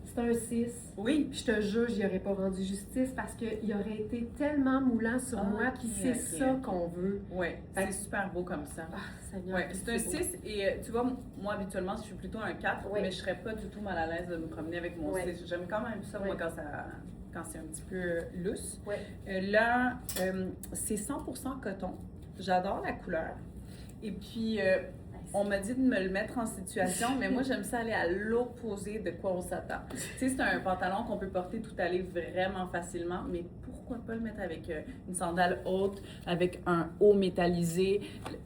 c'est un 6. Oui. Puis je te jure, j'y aurais pas rendu justice parce qu'il aurait été tellement moulant sur moi, puis c'est ça qu'on veut. Oui, Fait c'est super beau comme ça. Ah, Seigneur. Ouais, c'est un 6 et tu vois, moi habituellement je suis plutôt un 4, Ouais. mais je serais pas du tout mal à l'aise de me promener avec mon Ouais. 6. J'aime quand même ça, moi, Ouais. quand c'est un petit peu lousse. Ouais. Là, c'est 100% coton. J'adore la couleur. Et puis, on m'a dit de me le mettre en situation, mais moi, j'aime ça aller à l'opposé de quoi on s'attend. Tu sais, c'est un pantalon qu'on peut porter tout aller vraiment facilement, mais pourquoi pas le mettre avec une sandale haute, avec un haut métallisé?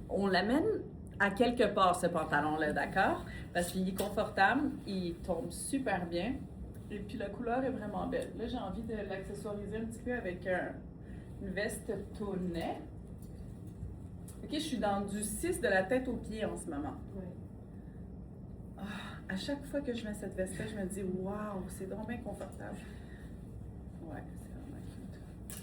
On l'amène à quelque part, ce pantalon-là, d'accord? Parce qu'il est confortable, il tombe super bien, et puis la couleur est vraiment belle. Là, j'ai envie de l'accessoiriser un petit peu avec une veste taunet. OK, je suis dans du 6 de la tête aux pieds en ce moment. Ouais. À chaque fois que je mets cette veste-là, je me dis « Waouh, c'est donc bien confortable. » Ouais, c'est vraiment cute.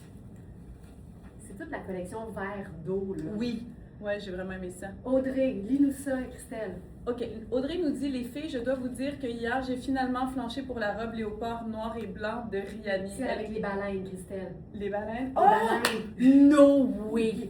C'est toute la collection vert d'eau, là. Oui, ouais, j'ai vraiment aimé ça. Audrey, lis-nous ça, Christelle. OK, Audrey nous dit « Les filles, je dois vous dire que hier, j'ai finalement flanché pour la robe léopard noir et blanc de Rihanni. » C'est avec les baleines, Christelle. Les baleines? Les baleines. No way!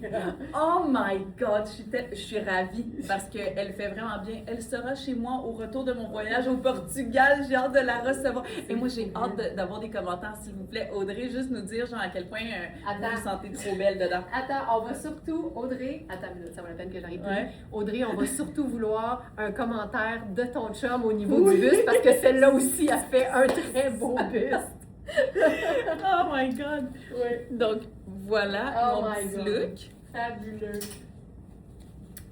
Oh my God! Je suis ravie parce qu'elle fait vraiment bien. Elle sera chez moi au retour de mon voyage au Portugal. J'ai hâte de la recevoir. Et moi, j'ai hâte d'avoir des commentaires, s'il vous plaît. Audrey, juste nous dire genre à quel point vous vous sentez trop belle dedans. Attends, on va surtout, Audrey, attends une minute, ça vaut la peine que j'arrive. Ouais. Audrey, on va surtout vouloir un commentaire de ton chum au niveau du buste parce que celle-là aussi, elle fait un très beau buste. Oh my God! Oui. Donc, voilà Oh mon my petit God. look. Fabuleux.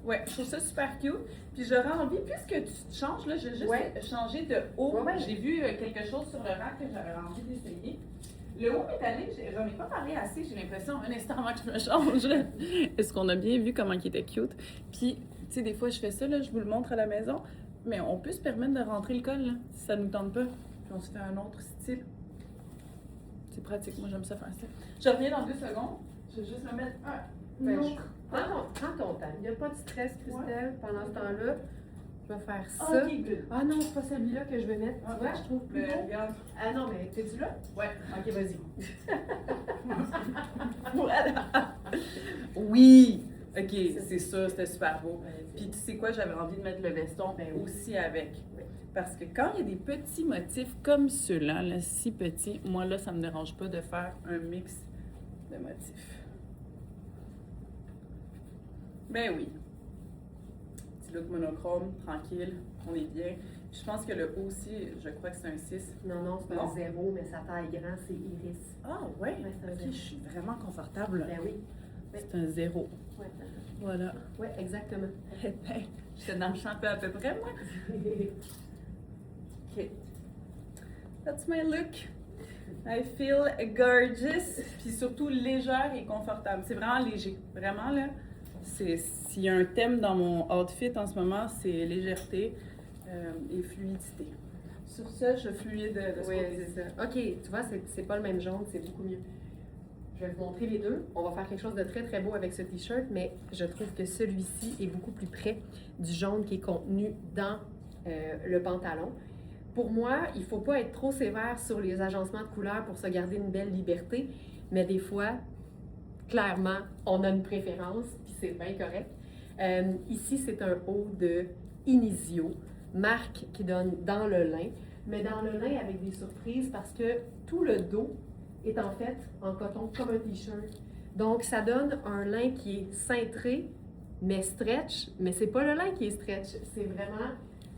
Ouais, je trouve ça super cute. Puis j'aurais envie, puisque tu te changes, là, je vais juste Ouais. changer de haut. Ouais. J'ai vu quelque chose sur le rack que j'avais envie d'essayer. Le haut métallique, j'en ai pas parlé assez, j'ai l'impression, un instant avant que je me change. Là. Est-ce qu'on a bien vu comment il était cute? Puis, tu sais, des fois, je fais ça, là, je vous le montre à la maison, mais on peut se permettre de rentrer le col, là, si ça nous tente pas. Puis on se fait un autre style. C'est pratique, moi j'aime ça faire ça. Je reviens dans 2 secondes. Je vais juste me mettre un autre. Prends ton temps. Il n'y a pas de stress, Christelle, pendant ce temps-là. Je vais faire ça. Ok, good. Ah non, c'est pas celui-là que je vais mettre. Ah, Tu vois, je trouve plus Mais beau. regarde. Ah non, mais t'es-tu là? Ouais. Ok, vas-y. Voilà. Oui. Ok, c'est ça, c'était super beau. Puis tu sais quoi, j'avais envie de mettre le veston Ben oui. aussi avec. Oui. Parce que quand il y a des petits motifs comme ceux-là, là, si petits, moi là, ça me dérange pas de faire un mix de motifs. Ben oui. Petit look monochrome, tranquille, on est bien. Je pense que le haut aussi, je crois que c'est un 6. Non, c'est Non. un 0, mais sa taille grand, c'est Iris. Ah ouais? Ouais, c'est un Ok, zéro. je suis vraiment confortable. Ben oui. C'est un 0. Ouais, Voilà. ouais, exactement. Eh ben, j'étais dans le champ peu à peu près, moi. OK. That's my look. I feel gorgeous. Puis surtout légère et confortable. C'est vraiment léger. Vraiment, là, S'il y a un thème dans mon outfit en ce moment, c'est légèreté et fluidité. Sur ça, je fluide de ce Oui, côté-ci. c'est ça. OK, tu vois, c'est pas le même jaune, c'est beaucoup mieux. Je vais vous montrer les deux. On va faire quelque chose de très, très beau avec ce T-shirt, mais je trouve que celui-ci est beaucoup plus près du jaune qui est contenu dans le pantalon. Pour moi, il ne faut pas être trop sévère sur les agencements de couleurs pour se garder une belle liberté, mais des fois, clairement, on a une préférence, puis c'est bien correct. Ici, c'est un haut de Inisio, marque qui donne dans le lin, mais dans le lin avec des surprises parce que tout le dos est en fait en coton comme un t-shirt. Donc, ça donne un lin qui est cintré, mais stretch, mais c'est pas le lin qui est stretch, c'est vraiment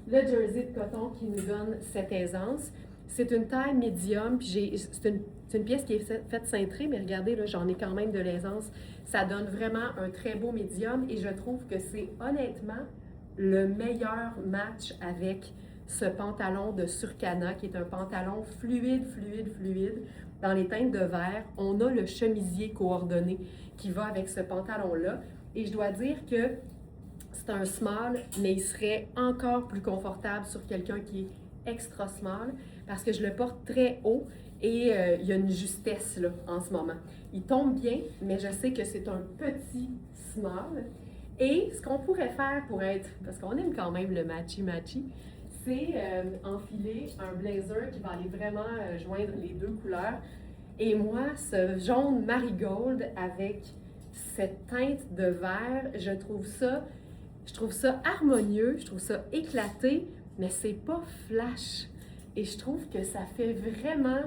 le jersey de coton qui nous donne cette aisance. C'est une taille médium, puis c'est une pièce qui est faite cintrée, mais regardez, là, j'en ai quand même de l'aisance. Ça donne vraiment un très beau médium et je trouve que c'est honnêtement le meilleur match avec ce pantalon de Surcana, qui est un pantalon fluide. Dans les teintes de vert, on a le chemisier coordonné qui va avec ce pantalon-là. Et je dois dire que c'est un small, mais il serait encore plus confortable sur quelqu'un qui est extra small parce que je le porte très haut et il y a une justesse là, en ce moment. Il tombe bien, mais je sais que c'est un petit small. Et ce qu'on pourrait faire pour être, parce qu'on aime quand même le matchy-matchy, c'est enfiler un blazer qui va aller vraiment joindre les deux couleurs. Et moi, ce jaune marigold avec cette teinte de vert, je trouve ça harmonieux, je trouve ça éclaté, mais c'est pas flash. Et je trouve que ça fait vraiment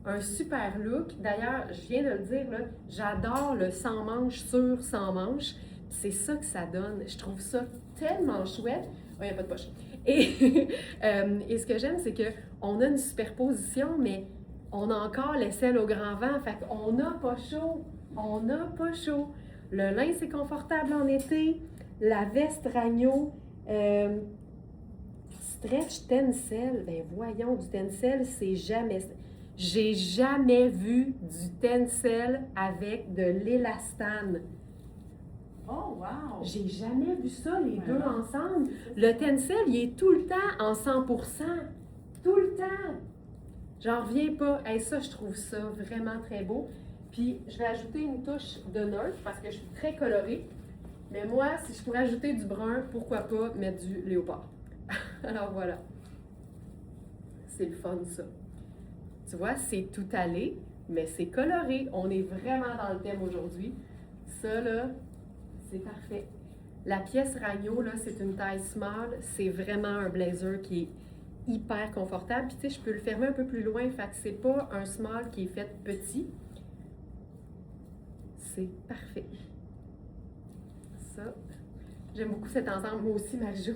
un super look. D'ailleurs, je viens de le dire, là, j'adore le sans manche sur sans manche. C'est ça que ça donne. Je trouve ça tellement chouette. Oh, il n'y a pas de poche. Et, et ce que j'aime, c'est qu'on a une superposition, mais on a encore l'aisselle au grand vent. Fait qu'on n'a pas chaud. On n'a pas chaud. Le lin, c'est confortable en été. La veste ragno, stretch tencel. Ben voyons, du tencel, c'est jamais... J'ai jamais vu du tencel avec de l'élastane. Oh, wow! J'ai jamais vu ça, les deux non. ensemble. Le tencel, il est tout le temps en 100%. Tout le temps. J'en reviens pas. Hey, ça, je trouve ça vraiment très beau. Puis, je vais ajouter une touche de neutre parce que je suis très colorée. Mais moi, si je pourrais ajouter du brun, pourquoi pas mettre du léopard. Alors voilà. C'est le fun, ça. Tu vois, c'est tout allé, mais c'est coloré. On est vraiment dans le thème aujourd'hui. Ça, là, c'est parfait. La pièce ragno, là, c'est une taille small. C'est vraiment un blazer qui est hyper confortable. Puis, tu sais, je peux le fermer un peu plus loin. Fait que c'est pas un small qui est fait petit. C'est parfait. Ça, j'aime beaucoup cet ensemble. Moi aussi, Marie-Jo.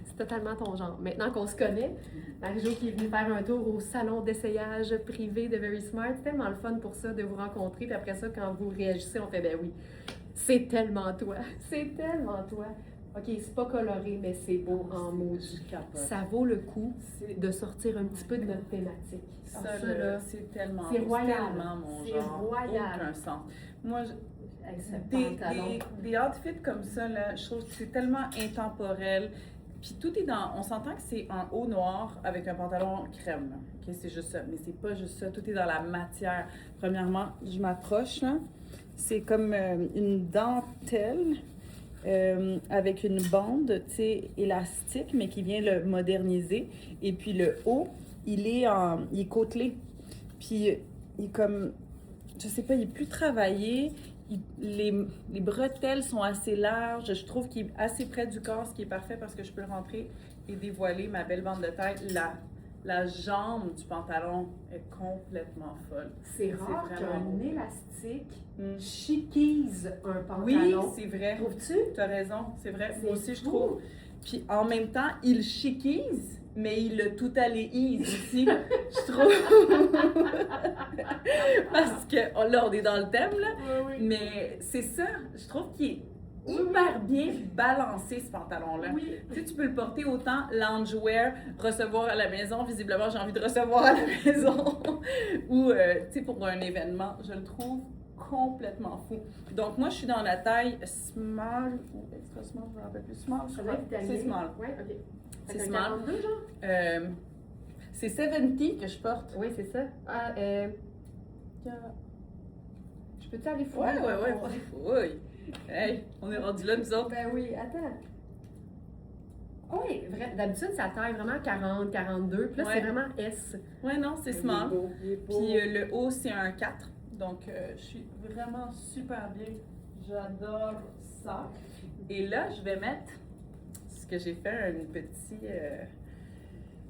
C'est totalement ton genre. Maintenant qu'on se connaît, Marie-Jo qui est venue faire un tour au salon d'essayage privé de Very Smart, c'est tellement le fun pour ça de vous rencontrer. Puis après ça, quand vous réagissez, on fait ben oui, c'est tellement toi. C'est tellement toi. OK, c'est pas coloré, mais c'est beau en maudit. Ça vaut le coup de sortir un petit peu de notre thématique. Ça, là, c'est tellement, c'est royal. tellement mon C'est genre. royal. Aucun sens. Moi, Avec ce des outfits comme ça, là, je trouve que c'est tellement intemporel. Puis tout est dans... On s'entend que c'est un haut noir avec un pantalon crème. Là. OK, c'est juste ça. Mais c'est pas juste ça. Tout est dans la matière. Premièrement, je m'approche, là. C'est comme une dentelle avec une bande, tu sais, élastique, mais qui vient le moderniser. Et puis le haut, il est côtelé. Puis il est comme... Je sais pas, il est plus travaillé. Les bretelles sont assez larges. Je trouve qu'il est assez près du corps, ce qui est parfait parce que je peux rentrer et dévoiler ma belle bande de tête. La jambe du pantalon est complètement folle. C'est rare vraiment qu'un beau. élastique Mm. chiquise un pantalon. Oui, c'est vrai. Trouves-tu? Tu as raison, c'est vrai. C'est Moi aussi, je fou. trouve. Puis en même temps, il chiquise, mais il le tout alléise aussi, je trouve. Parce que là, on est dans le thème, là. Oui. Mais c'est ça, je trouve qu'il est hyper bien balancé, ce pantalon-là. Oui. Tu sais, tu peux le porter autant loungewear, recevoir à la maison, visiblement j'ai envie de recevoir à la maison, ou tu sais, pour un événement, je le trouve complètement fou. Donc, moi, je suis dans la taille small ou extra small, je me rappelle plus. Small, je crois. C'est small. Ouais, ok. C'est un small. 42, genre? C'est 70 que je porte. Oui, c'est ça. Ah, je peux-tu aller fouiller? Oui. Hey, on est rendu là, nous autres. Ben oui, attends. Oui, d'habitude, ça taille vraiment 40, 42. Puis là, c'est vraiment S. Ouais, non, c'est small. Il est beau. Puis le haut, c'est un 4. Donc, je suis vraiment super bien. J'adore ça. Et là, je vais mettre ce que j'ai fait,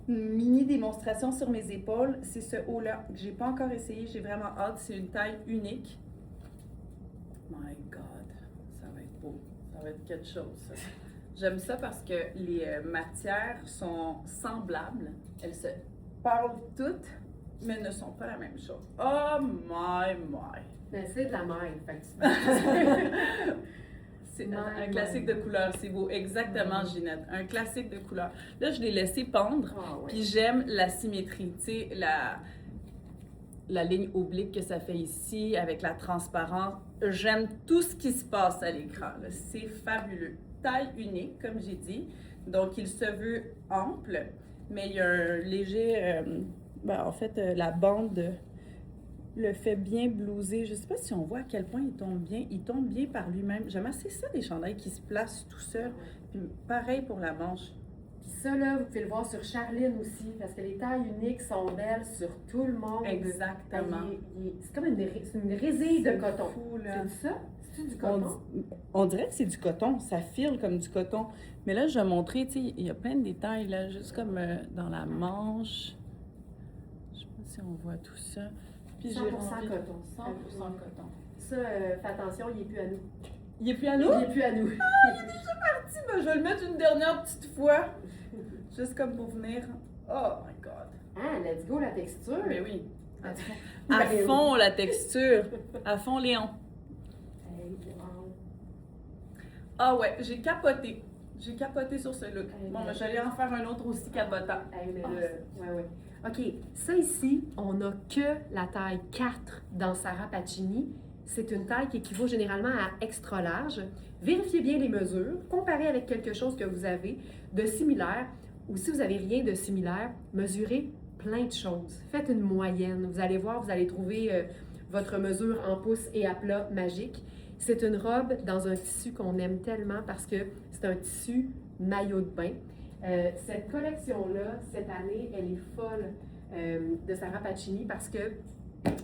une mini démonstration sur mes épaules. C'est ce haut-là que j'ai pas encore essayé. J'ai vraiment hâte. C'est une taille unique. My God, ça va être beau. Ça va être quelque chose, ça. J'aime ça parce que les matières sont semblables. Elles se parlent toutes, mais ne sont pas la même chose. Oh my. Ben, c'est de la maille, fait que C'est un classique de couleur, c'est beau. Exactement, Ginette. Un classique de couleur. Là, je l'ai laissé pendre, puis j'aime la symétrie. Tu sais, la ligne oblique que ça fait ici, avec la transparence. J'aime tout ce qui se passe à l'écran. C'est fabuleux. Taille unique, comme j'ai dit. Donc, il se veut ample, mais il y a un léger... la bande le fait bien blouser. Je ne sais pas si on voit à quel point il tombe bien. Il tombe bien par lui-même. J'aime assez ça, des chandails qui se placent tout seuls. Puis pareil pour la manche. Puis ça, là, vous pouvez le voir sur Charline aussi, parce que les tailles uniques sont belles sur tout le monde. Exactement. C'est comme une résille de coton. C'est ça? C'est du coton? On dirait que c'est du coton. Ça file comme du coton. Mais là, je vais montrer, tu sais, il y a plein de détails, là, juste comme dans la manche. Je ne sais pas si on voit tout ça. Puis 100% coton. 100% coton. Ça, fais attention, il n'est plus à nous. Il n'est plus à nous? Il n'est plus à nous. Il est déjà parti, mais je vais le mettre une dernière petite fois. Juste comme pour venir. Oh my God. Ah, let's go, la texture. Mais oui. À fond la texture. À fond Léon. Ah ouais, j'ai capoté. J'ai capoté sur ce look. Bon, ben, j'allais en faire un autre aussi capotant. Ouais. OK, ça ici, on n'a que la taille 4 dans Sarah Pacini. C'est une taille qui équivaut généralement à extra large. Vérifiez bien les mesures, comparez avec quelque chose que vous avez de similaire, ou si vous n'avez rien de similaire, mesurez plein de choses. Faites une moyenne. Vous allez voir, vous allez trouver votre mesure en pouces et à plat magique. C'est une robe dans un tissu qu'on aime tellement parce que c'est un tissu maillot de bain. Cette collection-là, cette année, elle est folle de Sarah Pacini parce que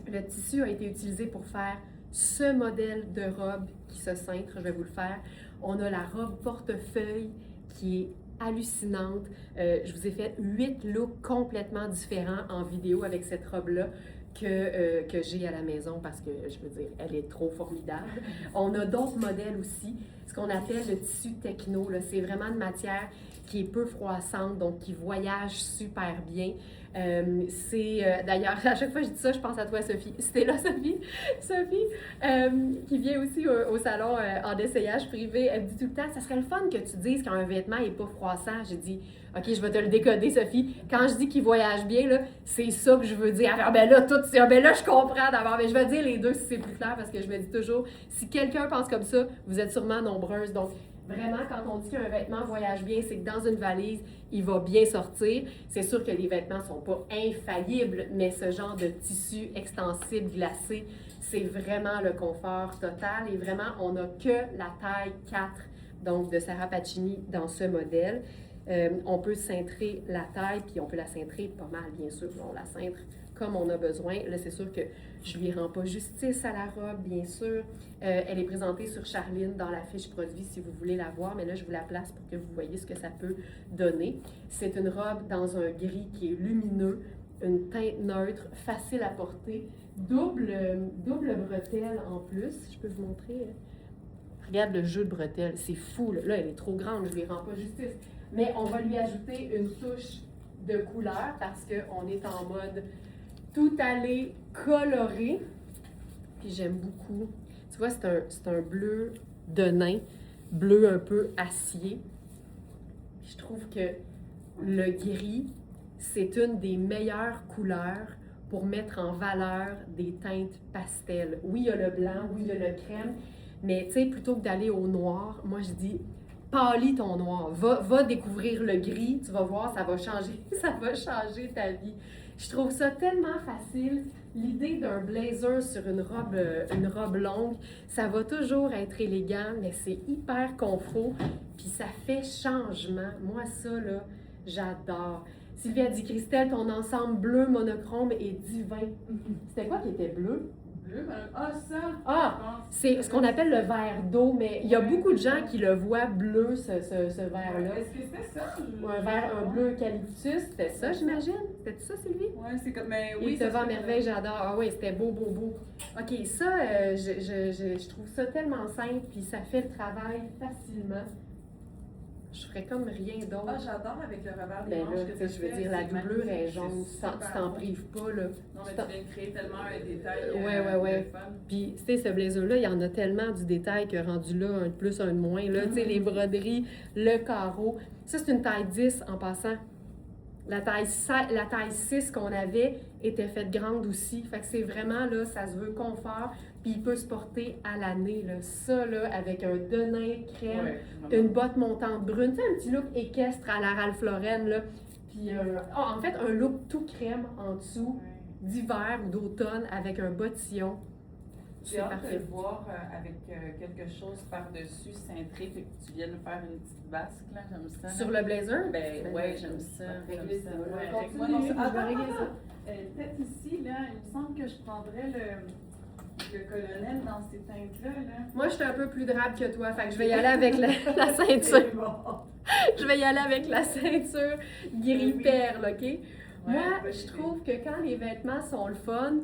le tissu a été utilisé pour faire ce modèle de robe qui se cintre. Je vais vous le faire. On a la robe portefeuille qui est hallucinante. Je vous ai fait 8 looks complètement différents en vidéo avec cette robe-là que j'ai à la maison parce que, je veux dire, elle est trop formidable. On a d'autres modèles aussi, ce qu'on appelle le tissu techno. C'est vraiment une matière qui est peu froissante, donc qui voyage super bien. D'ailleurs, à chaque fois que je dis ça, je pense à toi, Sophie. C'était là, Sophie? Sophie, qui vient aussi au salon en essayage privé, elle me dit tout le temps, ça serait le fun que tu dises quand un vêtement n'est pas froissant. J'ai dit, OK, je vais te le décoder, Sophie. Quand je dis qu'il voyage bien, là, c'est ça que je veux dire. Ah, ben là, je comprends d'abord. Mais je vais dire les deux si c'est plus clair, parce que je me dis toujours, si quelqu'un pense comme ça, vous êtes sûrement nombreuses. Donc, vraiment, quand on dit qu'un vêtement voyage bien, c'est que dans une valise, il va bien sortir. C'est sûr que les vêtements ne sont pas infaillibles, mais ce genre de tissu extensible, glacé, c'est vraiment le confort total. Et vraiment, on n'a que la taille 4, donc de Sarah Pacini dans ce modèle. On peut cintrer la taille, puis on peut la cintrer pas mal, bien sûr. On la cintre comme on a besoin. Là, c'est sûr que je lui rends pas justice à la robe, bien sûr. Elle est présentée sur Charline dans la fiche produit si vous voulez la voir, mais là, je vous la place pour que vous voyez ce que ça peut donner. C'est une robe dans un gris qui est lumineux, une teinte neutre, facile à porter, double bretelle en plus. Je peux vous montrer. Regarde le jeu de bretelles, c'est fou. Là, elle est trop grande, je lui rends pas justice. Mais on va lui ajouter une touche de couleur parce qu'on est en mode tout aller coloré. Puis j'aime beaucoup. Tu vois, c'est un bleu de nain, bleu un peu acier. Je trouve que le gris, c'est une des meilleures couleurs pour mettre en valeur des teintes pastel. Oui, il y a le blanc, oui, il y a le crème, mais tu sais, plutôt que d'aller au noir, moi je dis, pâlis ton noir. Va découvrir le gris, tu vas voir, ça va changer, ça va changer ta vie. Je trouve ça tellement facile. L'idée d'un blazer sur une robe longue, ça va toujours être élégant, mais c'est hyper confort, puis ça fait changement. Moi, ça, là, j'adore. Sylvie a dit, Christelle, ton ensemble bleu monochrome est divin. C'était quoi qui était bleu? Bleu, ah, ça! Ah, c'est ce qu'on appelle le verre d'eau, mais il y a beaucoup de gens qui le voient bleu, ce verre-là. Est-ce que c'était ça? Ou un bleu eucalyptus, c'était ça, j'imagine? C'était ça, Sylvie? Oui, c'est comme. Mais Oui, oui, te vent merveille, j'adore. Ah oui, c'était beau, beau, beau. OK, ça, je trouve ça tellement simple, puis ça fait le travail facilement. Je ferais comme rien d'autre. Ah, j'adore avec le revers des Ben manches là, que tu sais, je veux fais, dire, la c'est doublure est magnifique, jaune, c'est tu super t'en beau. prives pas, là. Non, mais tu viens de créer tellement un détail. Ouais. le fun. Puis, tu sais, ce blazer-là, il y en a tellement du détail que rendu là, un de plus, un de moins, là. Tu sais, les broderies, le carreau. Ça, c'est une taille 10 en passant. La taille 6 qu'on avait était faite grande aussi. Fait que c'est vraiment, là, ça se veut confort, puis il peut se porter à l'année, là. Ça, là, avec un denim crème, une botte montante brune, tu sais, un petit look équestre à la Ralph Lauren, là. Puis, en fait, un look tout crème en dessous, d'hiver ou d'automne, avec un bottillon. J'ai C'est hâte de parfait. le voir avec quelque chose par-dessus cintré, que tu viennes faire une petite basque, là, j'aime ça. Sur le blazer? Ben ouais, j'aime ça. Régler ça. Ouais, Continue, moi, non, je vais attends, régler attends. ça. Peut-être ici, là, il me semble que je prendrais le colonel dans ces teintes-là. Là. Moi, je suis un peu plus drabe que toi, fait que je vais y aller avec la ceinture. C'est bon. Je vais y aller avec la ceinture gris-perle, OK? Moi, bonne je idée. trouve que quand les vêtements sont le fun,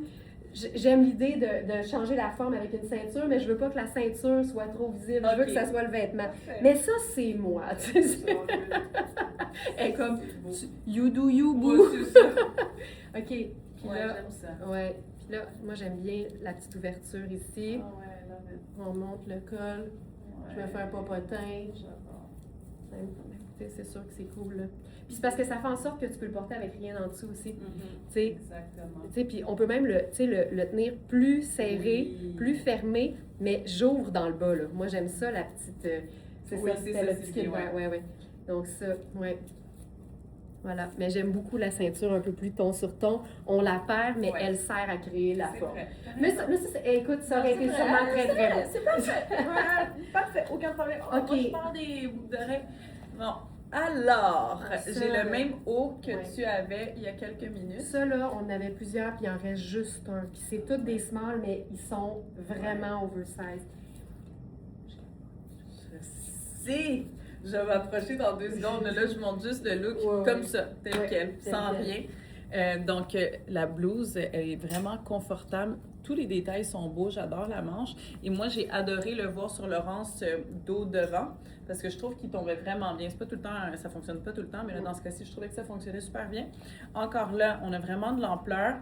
j'aime l'idée de changer la forme avec une ceinture, mais je veux pas que la ceinture soit trop visible. Je veux que ça soit le vêtement. Parfait. Mais ça, c'est moi. Tu sais. Elle est comme, you do you, boo. Ouais, c'est ça. OK. Puis Ouais, là, j'aime ça. ouais. Puis là, moi, j'aime bien la petite ouverture ici. Ah ouais, love it. On monte le col. Je me fais un popotin. J'adore. Écoutez, c'est sûr que c'est cool, là. Puis c'est parce que ça fait en sorte que tu peux le porter avec rien en dessous aussi. Tu sais, Exactement. tu sais, puis on peut même le tenir plus serré, Oui. plus fermé, mais j'ouvre dans le bas, là. Moi, j'aime ça, la petite... c'est Oui, ça, c'est c'était ça, le c'est petit bien, kit vert, ouais. Donc ça, ouais. Voilà. Mais j'aime beaucoup la ceinture un peu plus ton sur ton. On la perd, mais Ouais. elle sert à créer la C'est forme. vrai. Mais ça, écoute, ça aurait été sûrement très, très bon. C'est parfait. Voilà, parfait. Aucun problème. Ok. Moi, je parle des boucles d'oreilles. Bon. Alors, Ça, j'ai là. le même haut que Ouais. tu avais il y a quelques minutes. Ça, là, on en avait plusieurs, puis il en reste juste un. Puis c'est tous des smalls, mais ils sont vraiment oversized. Je sais. Je vais m'approcher dans 2 secondes. Là, je montre juste le look Ouais, comme ouais. ça, tel Ouais, quel, tel sans quel. rien. Donc, la blouse, elle est vraiment confortable. Tous les détails sont beaux. J'adore la manche. Et moi, j'ai adoré le voir sur Laurence dos devant parce que je trouve qu'il tombait vraiment bien. C'est pas tout le temps, ça fonctionne pas tout le temps, mais là, dans ce cas-ci, je trouvais que ça fonctionnait super bien. Encore là, on a vraiment de l'ampleur.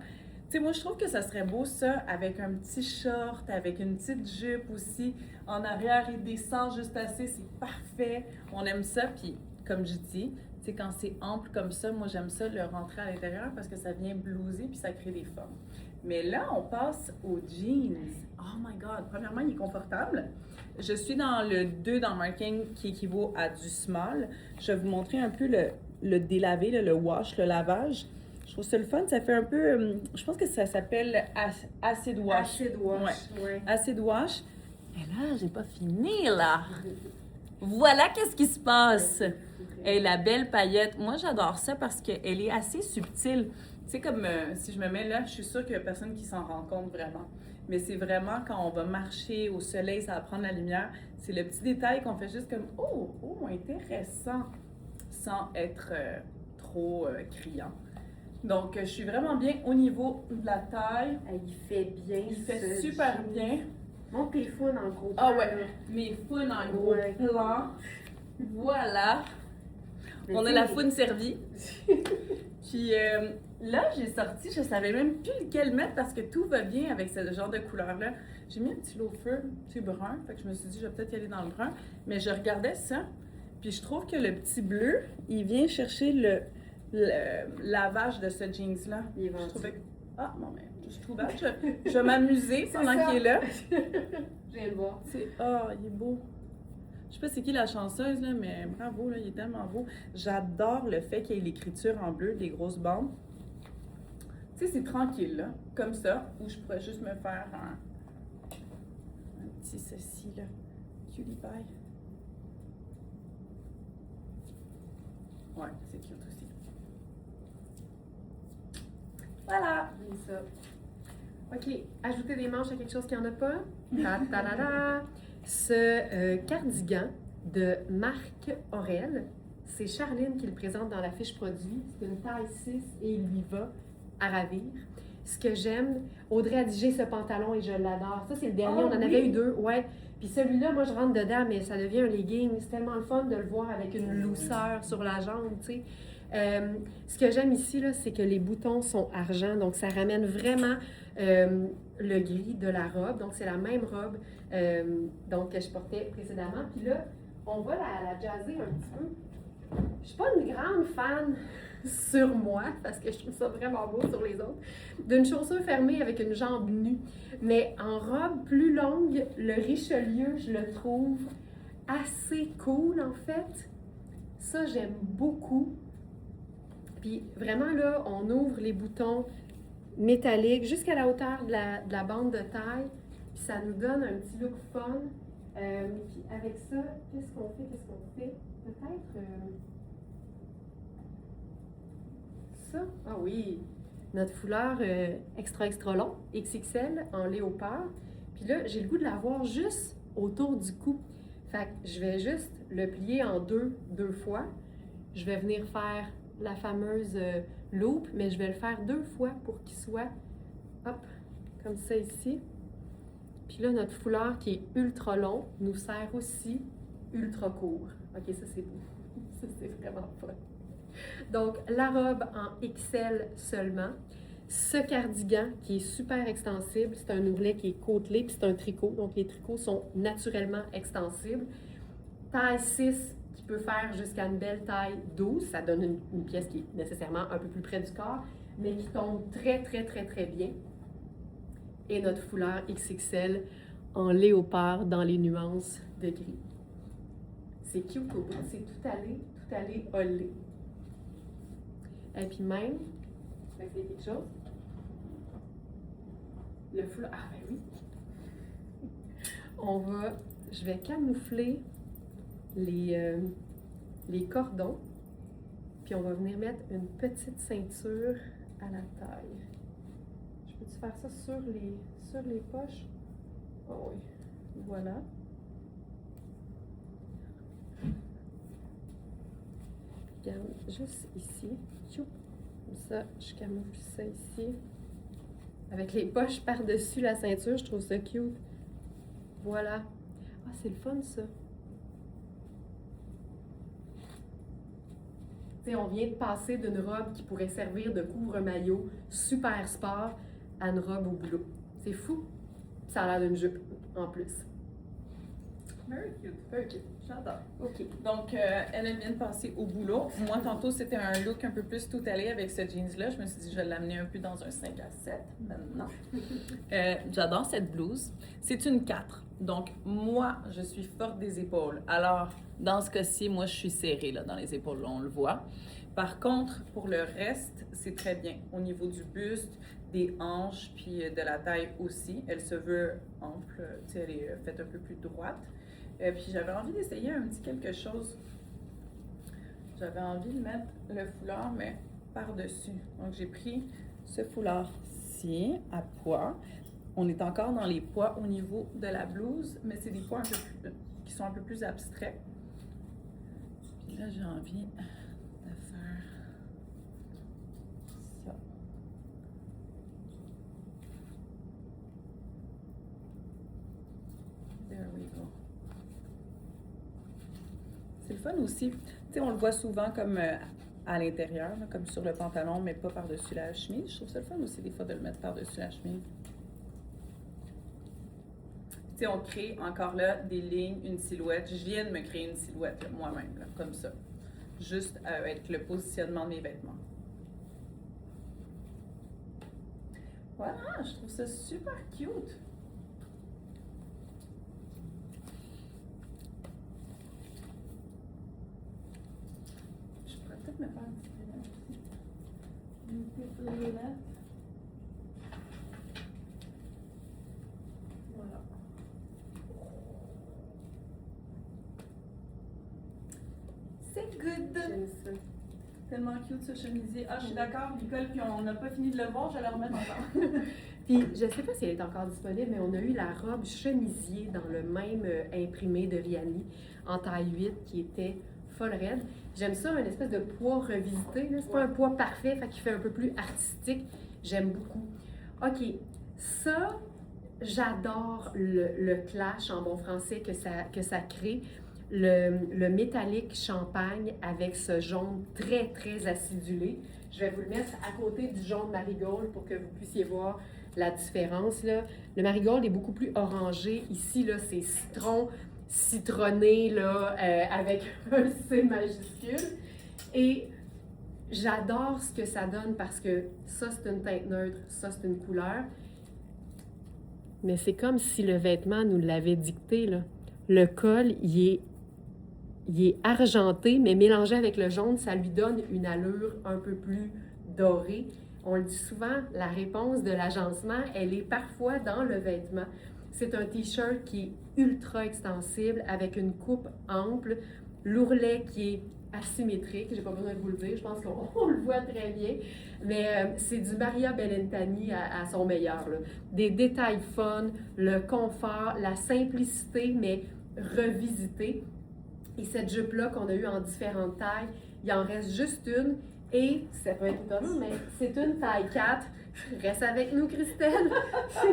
Tu sais, moi, je trouve que ça serait beau, ça, avec un petit short, avec une petite jupe aussi. En arrière, il descend juste assez, c'est parfait. On aime ça, puis comme je dis, tu sais, quand c'est ample comme ça, moi, j'aime ça le rentrer à l'intérieur parce que ça vient blouser puis ça crée des formes. Mais là, on passe aux jeans. Oh my God! Premièrement, il est confortable. Je suis dans le 2 dans marking qui équivaut à du small. Je vais vous montrer un peu le délavé, le wash, le lavage. Je trouve ça le fun. Ça fait un peu... je pense que ça s'appelle acid wash. Acid wash, ouais. Acid wash. Mais là, j'ai pas fini, là. Voilà qu'est-ce qui se passe. Et la belle paillette. Moi, j'adore ça parce qu'elle est assez subtile. Tu sais, comme si je me mets là, je suis sûre qu'il n'y a personne qui s'en rend compte vraiment. Mais c'est vraiment quand on va marcher au soleil, ça va prendre la lumière. C'est le petit détail qu'on fait juste comme « Oh, intéressant !» sans être trop criant. Donc, je suis vraiment bien au niveau de la taille. Il fait bien. Il fait ce super jean. bien. Monte tes fouines en gros. Ah plan, ouais, là. mes fouines en gros Ouais. plan. Voilà. Mais On a tu la sais, foune servie. Puis là, j'ai sorti, je savais même plus lequel mettre parce que tout va bien avec ce genre de couleur-là. J'ai mis un petit loafer, un petit brun, fait que je me suis dit, je vais peut-être y aller dans le brun. Mais je regardais ça, puis je trouve que le petit bleu, il vient chercher le lavage de ce jeans-là. Il est Je vendu. trouvais... Ah, bon, mais je trouve bad. Je vais m'amuser pendant qu'il est là. Je viens de voir. Il est beau. Je sais pas c'est qui la chanceuse, là, mais bravo, là, il est tellement beau. J'adore le fait qu'il y ait l'écriture en bleu, des grosses bandes. Tu sais, c'est tranquille, là, comme ça, où je pourrais juste me faire un petit ceci, là. Cutie pie. Ouais, c'est cute aussi. Voilà! J'aime ça. OK. Ajouter des manches à quelque chose qui n'y en a pas. Ta-ta-da-da. Ce cardigan de Marc Aurel, c'est Charline qui le présente dans la fiche produit. C'est une taille 6 et il lui va à ravir. Ce que j'aime, Audrey a dit j'ai ce pantalon et je l'adore. Ça, c'est le dernier. Oh, on en avait eu 2. Ouais. Puis celui-là, moi, je rentre dedans, mais ça devient un legging. C'est tellement le fun de le voir avec une lousseur sur la jambe, tu sais. Ce que j'aime ici, là, c'est que les boutons sont argent, donc ça ramène vraiment le gris de la robe. Donc, c'est la même robe donc, que je portais précédemment. Puis là, on va la jazzer un petit peu. Je suis pas une grande fan sur moi, parce que je trouve ça vraiment beau sur les autres, d'une chaussure fermée avec une jambe nue. Mais en robe plus longue, le Richelieu, je le trouve assez cool, en fait. Ça, j'aime beaucoup. Puis vraiment, là, on ouvre les boutons métalliques jusqu'à la hauteur de la bande de taille. Puis ça nous donne un petit look fun. Puis avec ça, qu'est-ce qu'on fait? Peut-être ça? Ah oui! Notre foulard extra long, XXL, en léopard. Puis là, j'ai le goût de l'avoir juste autour du cou. Fait que je vais juste le plier en deux fois. Je vais venir faire la fameuse loupe, mais je vais le faire 2 fois pour qu'il soit, hop, comme ça ici. Puis là, notre foulard qui est ultra long nous sert aussi ultra court. OK, ça c'est beau. Ça c'est vraiment fun. Donc, la robe en XL seulement. Ce cardigan qui est super extensible, c'est un ourlet qui est côtelé, puis c'est un tricot. Donc, les tricots sont naturellement extensibles. Taille 6 qui peut faire jusqu'à une belle taille 12. Ça donne une pièce qui est nécessairement un peu plus près du corps, mais qui tombe très, très, très, très bien. Et notre foulard XXL en léopard dans les nuances de gris. C'est cute au bout, c'est tout allé olé. Et puis même, je vais essayer quelque chose. Le foulard, ah ben oui. Je vais camoufler les cordons, puis on va venir mettre une petite ceinture à la taille. Je peux-tu faire ça sur les poches? Oh oui, voilà. Regarde, juste ici. Comme ça, je camoufle ça ici. Avec les poches par-dessus la ceinture, je trouve ça cute. Voilà. Ah, c'est le fun, ça. Tu sais, on vient de passer d'une robe qui pourrait servir de couvre-maillot super sport à une robe au boulot. C'est fou. Ça a l'air d'une jupe, en plus. Very cute, very cute. J'adore. OK. Donc, elle vient de passer au boulot. Moi, tantôt, c'était un look un peu plus tout allé avec ce jeans-là. Je me suis dit, je vais l'amener un peu dans un 5 à 7 maintenant. J'adore cette blouse. C'est une 4. Donc, moi, je suis forte des épaules. Alors, dans ce cas-ci, moi, je suis serrée là, dans les épaules, là, on le voit. Par contre, pour le reste, c'est très bien. Au niveau du buste, des hanches, puis de la taille aussi. Elle se veut ample, tu sais, elle est faite un peu plus droite. Puis j'avais envie d'essayer un petit quelque chose. J'avais envie de mettre le foulard, mais par-dessus. Donc j'ai pris ce foulard-ci à pois. On est encore dans les pois au niveau de la blouse, mais c'est des pois un peu plus, qui sont un peu plus abstraits. Puis là, j'ai envie de faire ça. There we go. C'est le fun aussi. Tu sais, on le voit souvent comme à l'intérieur, là, comme sur le pantalon, mais pas par-dessus la chemise. Je trouve ça le fun aussi des fois de le mettre par-dessus la chemise. Tu sais, on crée encore là des lignes, une silhouette. Je viens de me créer une silhouette moi-même, là, comme ça. Juste avec le positionnement de mes vêtements. Voilà, je trouve ça super cute. Je pourrais peut-être me faire un petit peu aussi. Une petite lunette. Voilà. C'est good! J'aime ça. Tellement cute ce chemisier. Ah, je suis d'accord, Nicole, puis on n'a pas fini de le voir, je vais le remettre encore. Puis, je sais pas si elle est encore disponible, mais on a eu la robe chemisier dans le même imprimé de Riani en taille 8 qui était folle raide. J'aime ça, une espèce de poids revisité. C'est pas un poids parfait, fait qu'il fait un peu plus artistique. J'aime beaucoup. OK, ça, j'adore le clash en bon français que ça crée. Le métallique champagne avec ce jaune très, très acidulé. Je vais vous le mettre à côté du jaune marigold pour que vous puissiez voir la différence. Là. Le marigold est beaucoup plus orangé. Ici, là, c'est citron, citronné, là, avec un C majuscule. Et j'adore ce que ça donne parce que ça, c'est une teinte neutre, ça, c'est une couleur. Mais c'est comme si le vêtement nous l'avait dicté, là. Le col, il est argenté, mais mélangé avec le jaune, ça lui donne une allure un peu plus dorée. On le dit souvent, la réponse de l'agencement, elle est parfois dans le vêtement. C'est un t-shirt qui est ultra extensible, avec une coupe ample, l'ourlet qui est asymétrique, j'ai pas besoin de vous le dire, je pense qu'on le voit très bien, mais c'est du Maria Bellentani à son meilleur, là. Des détails fun, le confort, la simplicité, mais revisitée. Et cette jupe-là qu'on a eue en différentes tailles, il en reste juste une. Et, ça peut être étonnant, mais c'est une taille 4. Reste avec nous, Christelle. Tu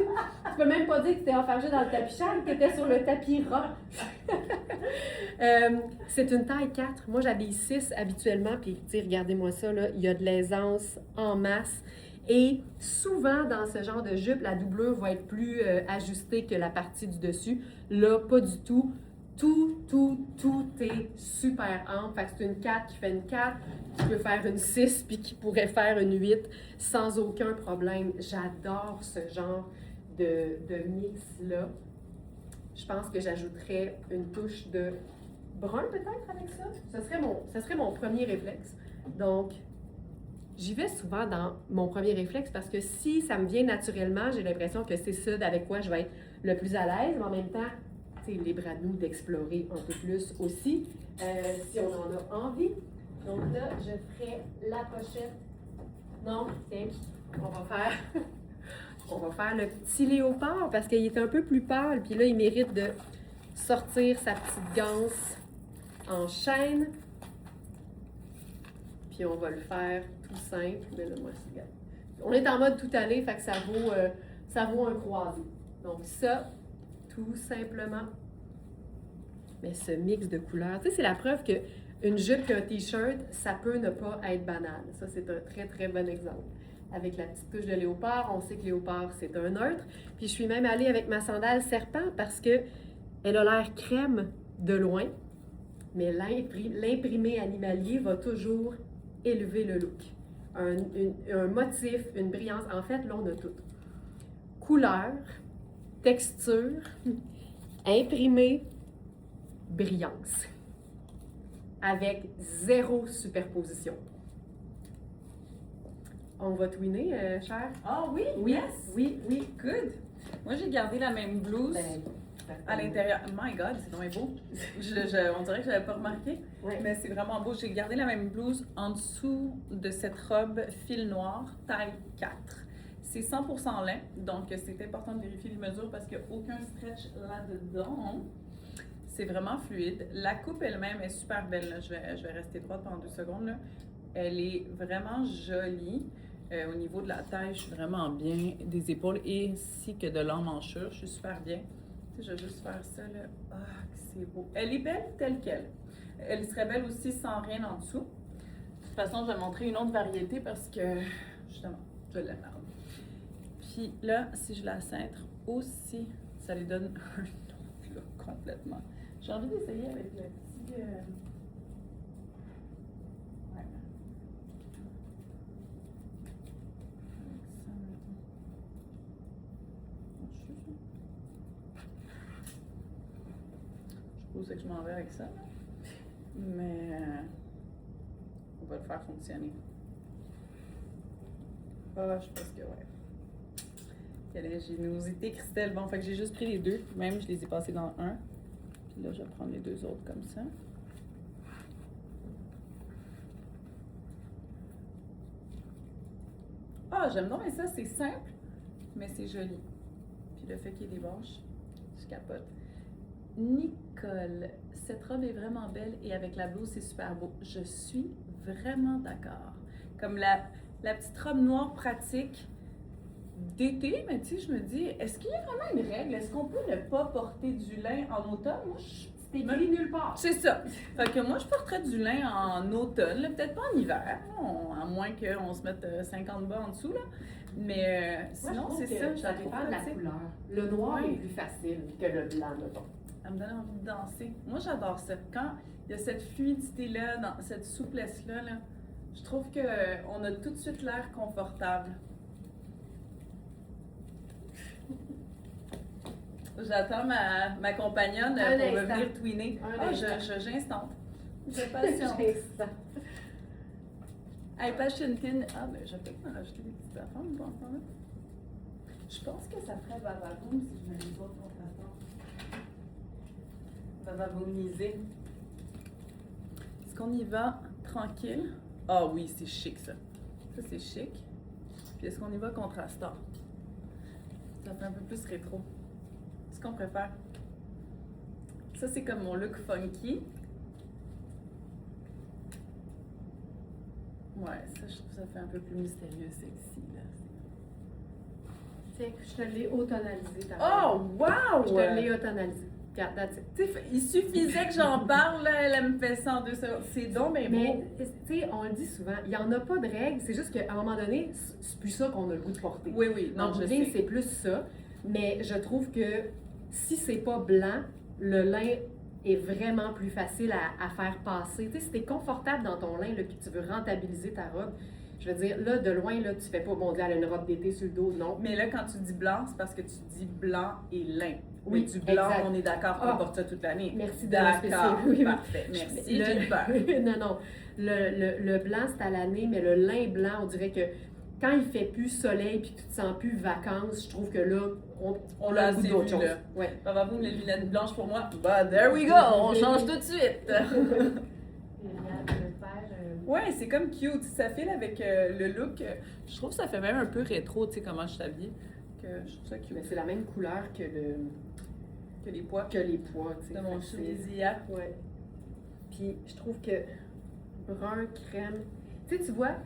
peux même pas dire que tu t'es enfargée dans le tapis châle, que tu étais sur le tapis ras. C'est une taille 4. Moi, j'habille 6 habituellement. Puis, regardez-moi ça, là, il y a de l'aisance en masse. Et souvent, dans ce genre de jupe, la doublure va être plus ajustée que la partie du dessus. Là, pas du tout. Tout est super ample. Fait que c'est une 4 qui fait une 4, qui peut faire une 6, puis qui pourrait faire une 8 sans aucun problème. J'adore ce genre de mix-là. Je pense que j'ajouterais une touche de brun peut-être avec ça. Ça serait mon premier réflexe. Donc, j'y vais souvent dans mon premier réflexe parce que si ça me vient naturellement, j'ai l'impression que c'est ça avec quoi je vais être le plus à l'aise, mais en même temps, libre à nous d'explorer un peu plus aussi, si on en a envie. Donc là, je ferai la pochette. Non, tiens, on va faire le petit léopard parce qu'il est un peu plus pâle. Puis là, il mérite de sortir sa petite ganse en chaîne. Puis on va le faire tout simple. Mais là, moi, on est en mode tout allé, fait que ça vaut un croisé. Donc ça, tout simplement. Mais ce mix de couleurs, tu sais, c'est la preuve qu'une jupe et un t-shirt, ça peut ne pas être banal. Ça, c'est un très, très bon exemple. Avec la petite touche de léopard, on sait que léopard, c'est un neutre. Puis je suis même allée avec ma sandale serpent parce que elle a l'air crème de loin, mais l'imprimé animalier va toujours élever le look. Un motif, une brillance. En fait, là, on a tout. Couleur, texture, imprimé, brillance. Avec zéro superposition. On va twinner, cher? Ah oui? Oui, Yes! oui, oui. Good! Moi, j'ai gardé la même blouse à l'intérieur. My God, c'est vraiment beau. On dirait que je l'avais pas remarqué, mais c'est vraiment beau. J'ai gardé la même blouse en dessous de cette robe fil noir, taille 4. C'est 100% lin, donc c'est important de vérifier les mesures parce qu'il n'y a aucun stretch là-dedans. C'est vraiment fluide. La coupe elle-même est super belle. Là. Je vais rester droite pendant 2 secondes. Là. Elle est vraiment jolie. Au niveau de la taille, je suis vraiment bien. Des épaules ainsi que de l'emmanchure, je suis super bien. Tu sais, je vais juste faire ça. Là. Ah, c'est beau. Elle est belle telle qu'elle. Elle serait belle aussi sans rien en dessous. De toute façon, je vais montrer une autre variété parce que, justement, je l'aime. Puis là, si je la cintre aussi, ça lui donne un autre look complètement. J'ai envie d'essayer avec le petit... Ouais. que je m'en vais avec ça. Là. Mais on va le faire fonctionner. Ah, je pense que ouais. Il y a la générosité, Christelle. Bon, fait que j'ai juste pris les deux. Même, je les ai passés dans un. Puis là, je vais prendre les deux autres comme ça. Ah, j'aime donc, mais ça, c'est simple, mais c'est joli. Puis le fait qu'il y ait des branches, je capote. Nicole, cette robe est vraiment belle et avec la blouse, c'est super beau. Je suis vraiment d'accord. Comme la petite robe noire pratique d'été, mais tu sais, je me dis, est-ce qu'il y a vraiment une règle? Est-ce qu'on peut ne pas porter du lin en automne? Moi, C'est écrit nulle part. c'est ça. Fait que moi, je porterais du lin en automne, là, peut-être pas en hiver, à moins qu'on se mette 50 bas en dessous, là. Mais sinon, c'est ça. Ça dépend de la couleur. Le noir est plus facile que le blanc, mettons. Ça me donne envie de danser. Moi, j'adore ça. Quand il y a cette fluidité-là, dans cette souplesse-là, là, je trouve qu'on a tout de suite l'air confortable. J'attends ma compagnonne pour me venir tweener. J'instante. J'ai patience. Hey, Passion Tin. Ah, ben, je vais peut-être me rajouter des petites affaires, je pense, hein. Je pense que ça ferait Vavaboom si je mets les autres contre la porte. Vavaboomiser. Est-ce qu'on y va tranquille? Ah oui, c'est chic, ça. Ça, c'est chic. Puis est-ce qu'on y va contrastant? Ça fait un peu plus rétro. Qu'est-ce qu'on préfère? Ça, c'est comme mon look funky. Ouais, ça, je trouve que ça fait un peu plus mystérieux, sexy, là. Tiens, je te l'ai autonalisé. Oh, wow! Je te l'ai autonalisé. Regarde, that's it. Il suffisait que j'en parle, là, elle me fait ça en 2 secondes. C'est donc bien beau. Mais, tu sais, on le dit souvent, il n'y en a pas de règle, c'est juste qu'à un moment donné, c'est plus ça qu'on a le goût de porter. Oui, oui, non, je sais. C'est plus ça, mais je trouve que si c'est pas blanc, le lin est vraiment plus facile à faire passer. Tu sais, si t'es confortable dans ton lin, là, puis tu veux rentabiliser ta robe, je veux dire, là, de loin, là, tu fais pas, bon, elle a une robe d'été sur le dos, non. Mais là, quand tu dis blanc, c'est parce que tu dis blanc et lin. Oui, mais du blanc, exact. on est d'accord qu'on porte ça toute l'année. Merci de D'accord, oui, parfait. Merci, j'ai eu peur. Non. Le blanc, c'est à l'année, mais le lin blanc, on dirait que quand il fait plus soleil puis que tu te sens plus vacances, je trouve que là, on a le goût d'autre chose. Ouais. Vavaboom, les lunettes blanches pour moi. Bah, there we go, on change tout de suite. Ouais, c'est comme cute. Ça file avec le look. Je trouve que ça fait même un peu rétro, tu sais, comment je suis habillée. Que je trouve ça cute. Mais c'est la même couleur que les pois. Que les pois, tu sais. De mon chemisier. Ouais. Puis je trouve que brun, crème. Tu sais, tu vois,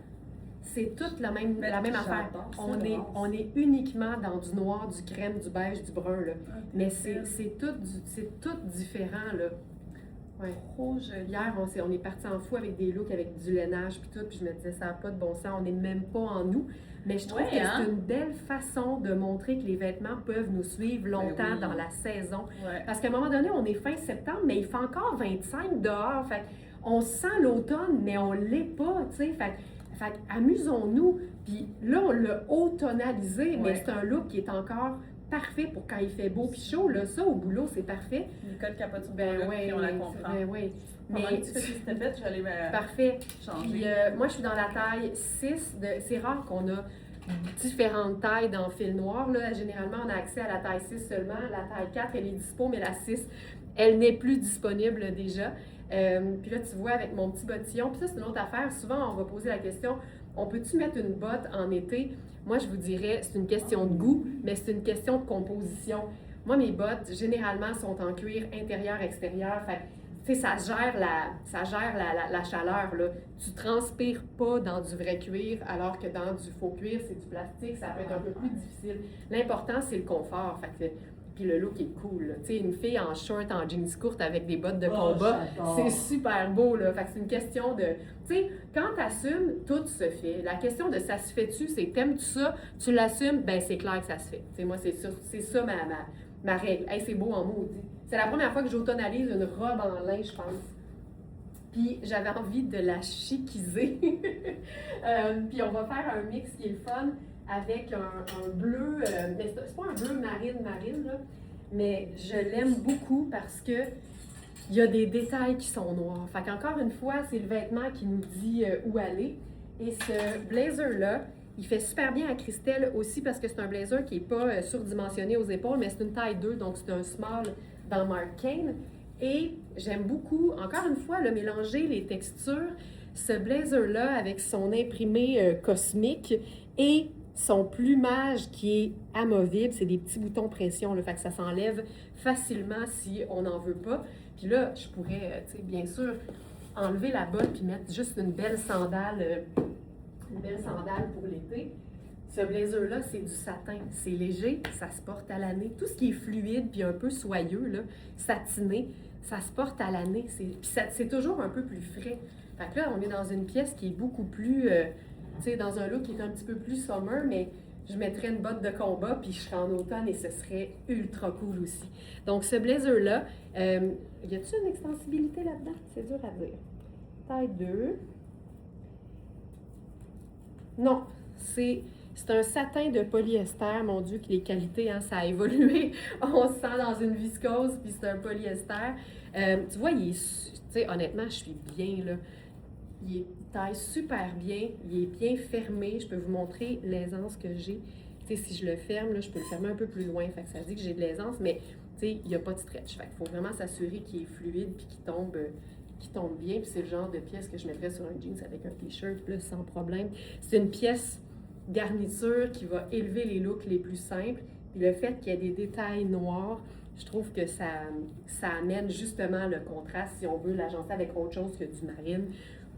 c'est toute la même affaire. On est uniquement dans du noir, du crème, du beige, du brun, là. Okay. Mais c'est tout différent, là. Ouais. Trop joli. Hier, on est parti en fou avec des looks, avec du lainage puis tout, puis je me disais, ça n'a pas de bon sens, on n'est même pas en nous. Mais je trouve que c'est une belle façon de montrer que les vêtements peuvent nous suivre longtemps dans la saison. Ouais. Parce qu'à un moment donné, on est fin septembre, mais il fait encore 25 dehors. Fait on sent l'automne, mais on l'est pas, tu sais. Fait amusons-nous. Puis là, on l'a automnalisé, mais c'est un look qui est encore parfait pour quand il fait beau puis chaud. Là, ça, au boulot, c'est parfait. Nicole capote sur puis on la comprend. Oui. Mais tu fais tes stepettes, je vais aller changer. Puis, moi, je suis dans la taille 6. C'est rare qu'on a différentes tailles dans fil noir. Là. Généralement, on a accès à la taille 6 seulement. La taille 4, elle est dispo, mais la 6, elle n'est plus disponible déjà. Puis là, tu vois, avec mon petit bottillon. Puis ça, c'est une autre affaire. Souvent, on va poser la question, on peut-tu mettre une botte en été? Moi, je vous dirais, c'est une question de goût, mais c'est une question de composition. Moi, mes bottes, généralement, sont en cuir intérieur-extérieur. Fait tu sais, ça gère la chaleur, là. Tu transpires pas dans du vrai cuir, alors que dans du faux cuir, c'est du plastique, ça peut être un peu plus difficile. L'important, c'est le confort. Fait que, puis le look est cool. Tu sais, une fille en short, en jeans courte avec des bottes de combat, c'est super beau, là. Fait que c'est une question de... Tu sais, quand t'assumes, tout se fait. La question de ça se fait-tu, c'est t'aimes-tu ça, tu l'assumes, ben c'est clair que ça se fait. Tu sais, moi, c'est ça ma règle. Hey, c'est beau en maudit. C'est la première fois que j'autonalise une robe en lin, je pense. Puis j'avais envie de la chiquiser. Puis on va faire un mix qui est le fun avec un bleu, mais c'est pas un bleu marine, là, mais je l'aime beaucoup parce que il y a des détails qui sont noirs. Fait qu'encore une fois, c'est le vêtement qui nous dit où aller. Et ce blazer-là, il fait super bien à Christelle aussi parce que c'est un blazer qui n'est pas surdimensionné aux épaules, mais c'est une taille 2, donc c'est un small dans Mark Kane. Et j'aime beaucoup, encore une fois, le mélanger les textures. Ce blazer-là, avec son imprimé cosmique et son plumage qui est amovible, c'est des petits boutons pression, le fait que ça s'enlève facilement si on n'en veut pas. Puis là, je pourrais, bien sûr, enlever la botte puis mettre juste une belle sandale pour l'été. Ce blazer-là, c'est du satin. C'est léger, ça se porte à l'année. Tout ce qui est fluide puis un peu soyeux, là, satiné, ça se porte à l'année. Puis c'est toujours un peu plus frais. Fait que là, on est dans une pièce qui est beaucoup plus, dans un look qui est un petit peu plus summer, mais je mettrais une botte de combat, puis je serais en automne et ce serait ultra cool aussi. Donc, ce blazer-là, y a-t-il une extensibilité là-dedans? C'est dur à dire. Taille 2. Non, c'est un satin de polyester. Mon Dieu, que les qualités, hein, ça a évolué. On se sent dans une viscose, puis c'est un polyester. Tu vois, honnêtement, je suis bien, là. Il taille super bien, il est bien fermé. Je peux vous montrer l'aisance que j'ai. Si je le ferme, là, je peux le fermer un peu plus loin. Fait que ça dit que j'ai de l'aisance, mais il n'y a pas de stretch. Fait qu'il faut vraiment s'assurer qu'il est fluide puis qu'il tombe bien. Puis c'est le genre de pièce que je mettrais sur un jeans avec un t-shirt, là, sans problème. C'est une pièce garniture qui va élever les looks les plus simples. Puis le fait qu'il y ait des détails noirs, je trouve que ça amène justement le contraste, si on veut l'agencer avec autre chose que du marine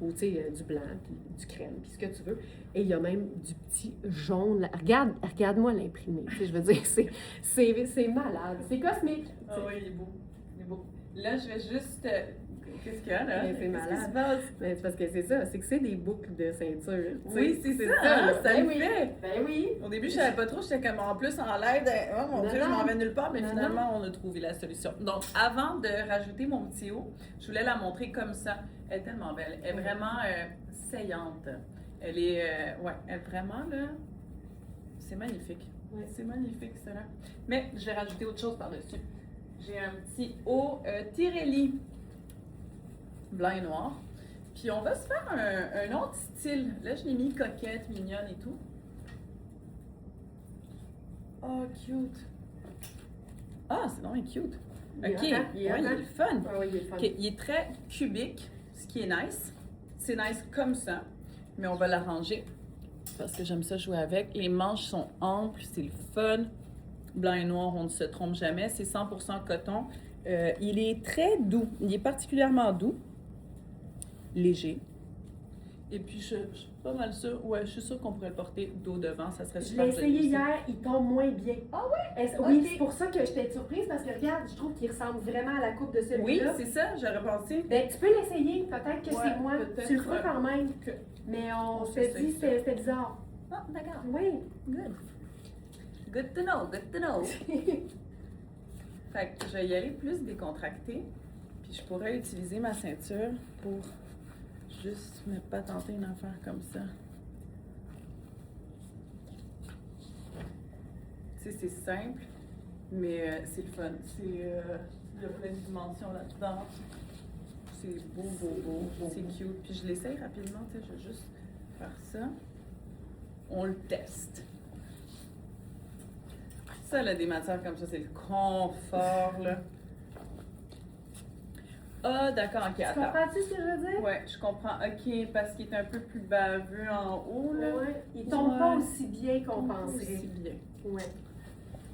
ou du blanc, puis du crème, puis ce que tu veux. Et il y a même du petit jaune. Là. Regarde-moi l'imprimé. Je veux dire, c'est malade. C'est cosmique. Ah oui, il est beau. Il est beau. Là, je vais juste... Qu'est-ce qu'il y a, là? C'est malade. Mais c'est parce que c'est ça, c'est que c'est des boucles de ceinture. Oui, c'est ça. Ça ben me oui. fait. Ben oui. Au début, je savais pas trop, j'étais comme en plus en l'aide. Oh mon Dieu, je m'en vais nulle part, mais finalement, on a trouvé la solution. Donc, avant de rajouter mon petit haut, je voulais la montrer comme ça. Elle est tellement belle. Elle est vraiment saillante. Elle est, elle est vraiment, là, c'est magnifique. Ouais. C'est magnifique, ça, là. Mais je vais rajouter autre chose par-dessus. J'ai un petit haut Tirelli blanc et noir. Puis on va se faire un autre style. Là, je l'ai mis coquette, mignonne et tout. Oh, cute. Ah, c'est vraiment cute. OK. Il est fun. Ah oui, il est fun. Okay. Il est très cubique, ce qui est nice. C'est nice comme ça, mais on va l'arranger parce que j'aime ça jouer avec. Les manches sont amples, c'est le fun. Blanc et noir, on ne se trompe jamais. C'est 100% coton. Il est très doux. Il est particulièrement doux. Léger. Et puis, je suis pas mal sûre, je suis sûre qu'on pourrait le porter dos devant, ça serait super joli. Je l'ai essayé aussi. hier, il tombe moins bien. Ah ouais? Oui, okay. C'est pour ça que j'étais surprise, parce que regarde, je trouve qu'il ressemble vraiment à la coupe de celui-là. Oui, c'est ça, j'aurais pensé. Ben, tu peux l'essayer, peut-être que c'est moi. Tu le feras quand même. Mais on s'est dit que c'était bizarre. Ah, d'accord. Oui. Good. Good to know, good to know. Fait que je vais y aller plus décontracté, puis je pourrais utiliser ma ceinture pour juste ne pas tenter une affaire comme ça. Tu sais, c'est simple, mais c'est le fun. Il y a plein de dimensions là-dedans. C'est beau, c'est cute. Puis je l'essaye rapidement, tu sais, je vais juste faire ça. On le teste. Ça, là, des matières comme ça, c'est le confort, là. Ah, d'accord, ok, attends. Tu comprends-tu ce que je veux dire? Ouais, je comprends. Ok, parce qu'il est un peu plus baveux en haut, là. Ouais, il tombe pas aussi bien qu'on penserait. Aussi bien. Ouais.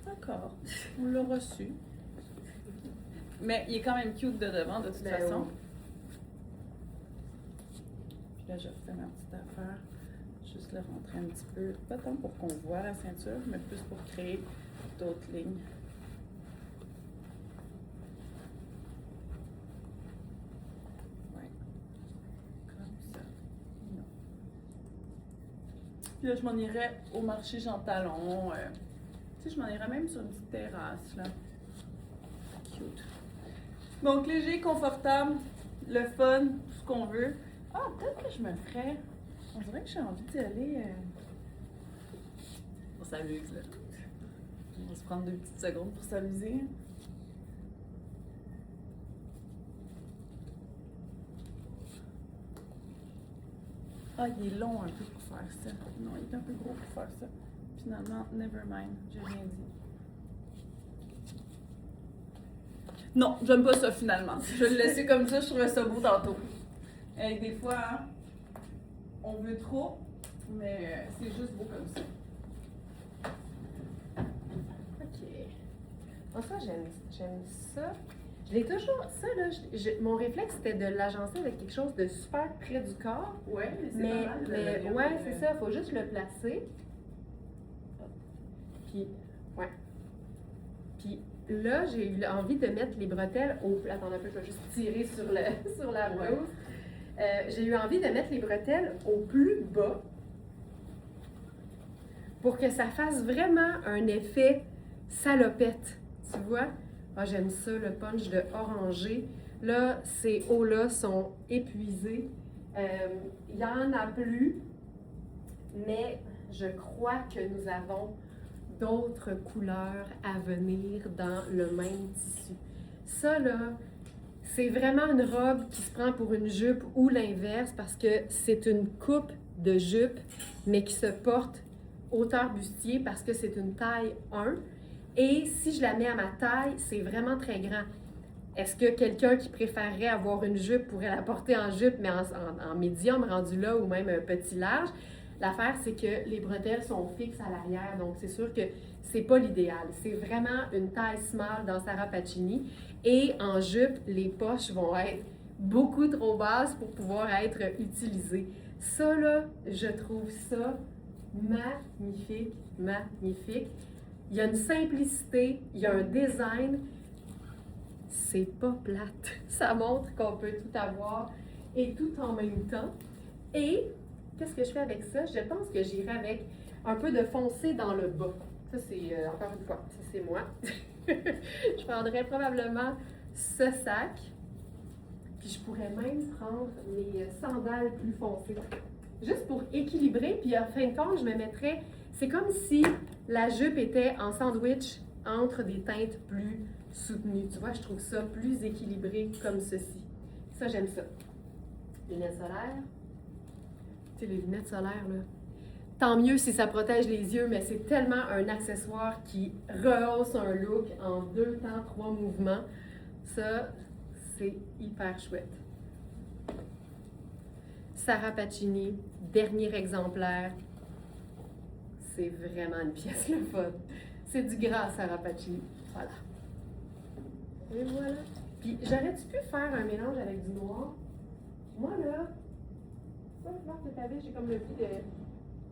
D'accord, on l'a reçu. Mais il est quand même cute de devant, de toute façon. Oui. Puis là, je refais ma petite affaire. Juste le rentrer un petit peu, pas tant pour qu'on voit la ceinture, mais plus pour créer d'autres lignes. Ouais. Comme ça. Non. Puis là, je m'en irais au marché Jean Talon. Tu sais, je m'en irais même sur une petite terrasse, là. Cute. Donc, léger, confortable, le fun, tout ce qu'on veut. Ah, peut-être que je me ferais... On dirait que j'ai envie d'y aller... On s'amuse, là. On va se prendre 2 petites secondes pour s'amuser. Ah, il est long un peu pour faire ça. Non, il est un peu gros pour faire ça. Finalement, never mind, j'ai rien dit. Non, j'aime pas ça finalement. Je vais le laisser comme ça, je trouvais ça beau tantôt. Et des fois, hein, on veut trop, mais c'est juste beau comme ça. OK. En ça, j'aime ça. Je l'ai toujours... Ça, là, mon réflexe, c'était de l'agencer avec quelque chose de super près du corps. Ouais, mais c'est Mais, pas mal. ouais, c'est ça. Il faut juste le placer. Puis, ouais. Puis là, j'ai eu envie de mettre les bretelles au... Attends un peu, je vais juste tirer sur, sur la blouse. J'ai eu envie de mettre les bretelles au plus bas pour que ça fasse vraiment un effet salopette. Tu vois? Ah, j'aime ça, le punch de orangé. Là, ces hauts-là sont épuisés. Il y en a plus, mais je crois que nous avons d'autres couleurs à venir dans le même tissu. Ça, là, c'est vraiment une robe qui se prend pour une jupe ou l'inverse parce que c'est une coupe de jupe, mais qui se porte hauteur bustier parce que c'est une taille 1. Et si je la mets à ma taille, c'est vraiment très grand. Est-ce que quelqu'un qui préférerait avoir une jupe pourrait la porter en jupe, mais en médium rendu là, ou même un petit large? L'affaire, c'est que les bretelles sont fixes à l'arrière, donc c'est sûr que c'est pas l'idéal. C'est vraiment une taille small dans Sarah Pacini. Et en jupe, les poches vont être beaucoup trop basses pour pouvoir être utilisées. Ça, là, je trouve ça magnifique, magnifique. Il y a une simplicité, il y a un design. C'est pas plate. Ça montre qu'on peut tout avoir et tout en même temps. Et qu'est-ce que je fais avec ça? Je pense que j'irai avec un peu de foncé dans le bas. Ça, c'est, encore une fois, ça c'est moi. Je prendrais probablement ce sac. Puis je pourrais même prendre mes sandales plus foncées. Juste pour équilibrer. Puis en fin de compte, je me mettrais... C'est comme si la jupe était en sandwich entre des teintes plus soutenues. Tu vois, je trouve ça plus équilibré comme ceci. Ça, j'aime ça. Lunettes solaires. Tu sais, les lunettes solaires, là. Tant mieux si ça protège les yeux, mais c'est tellement un accessoire qui rehausse un look en 2 temps, 3 mouvements. Ça, c'est hyper chouette. Sarah Pacini, dernier exemplaire. C'est vraiment une pièce le fun. C'est du gras Sarah Pacini. Voilà. Et voilà. Puis, j'aurais-tu pu faire un mélange avec du noir? Moi, là, ça, le foulard que tu avais, j'ai comme le goût de...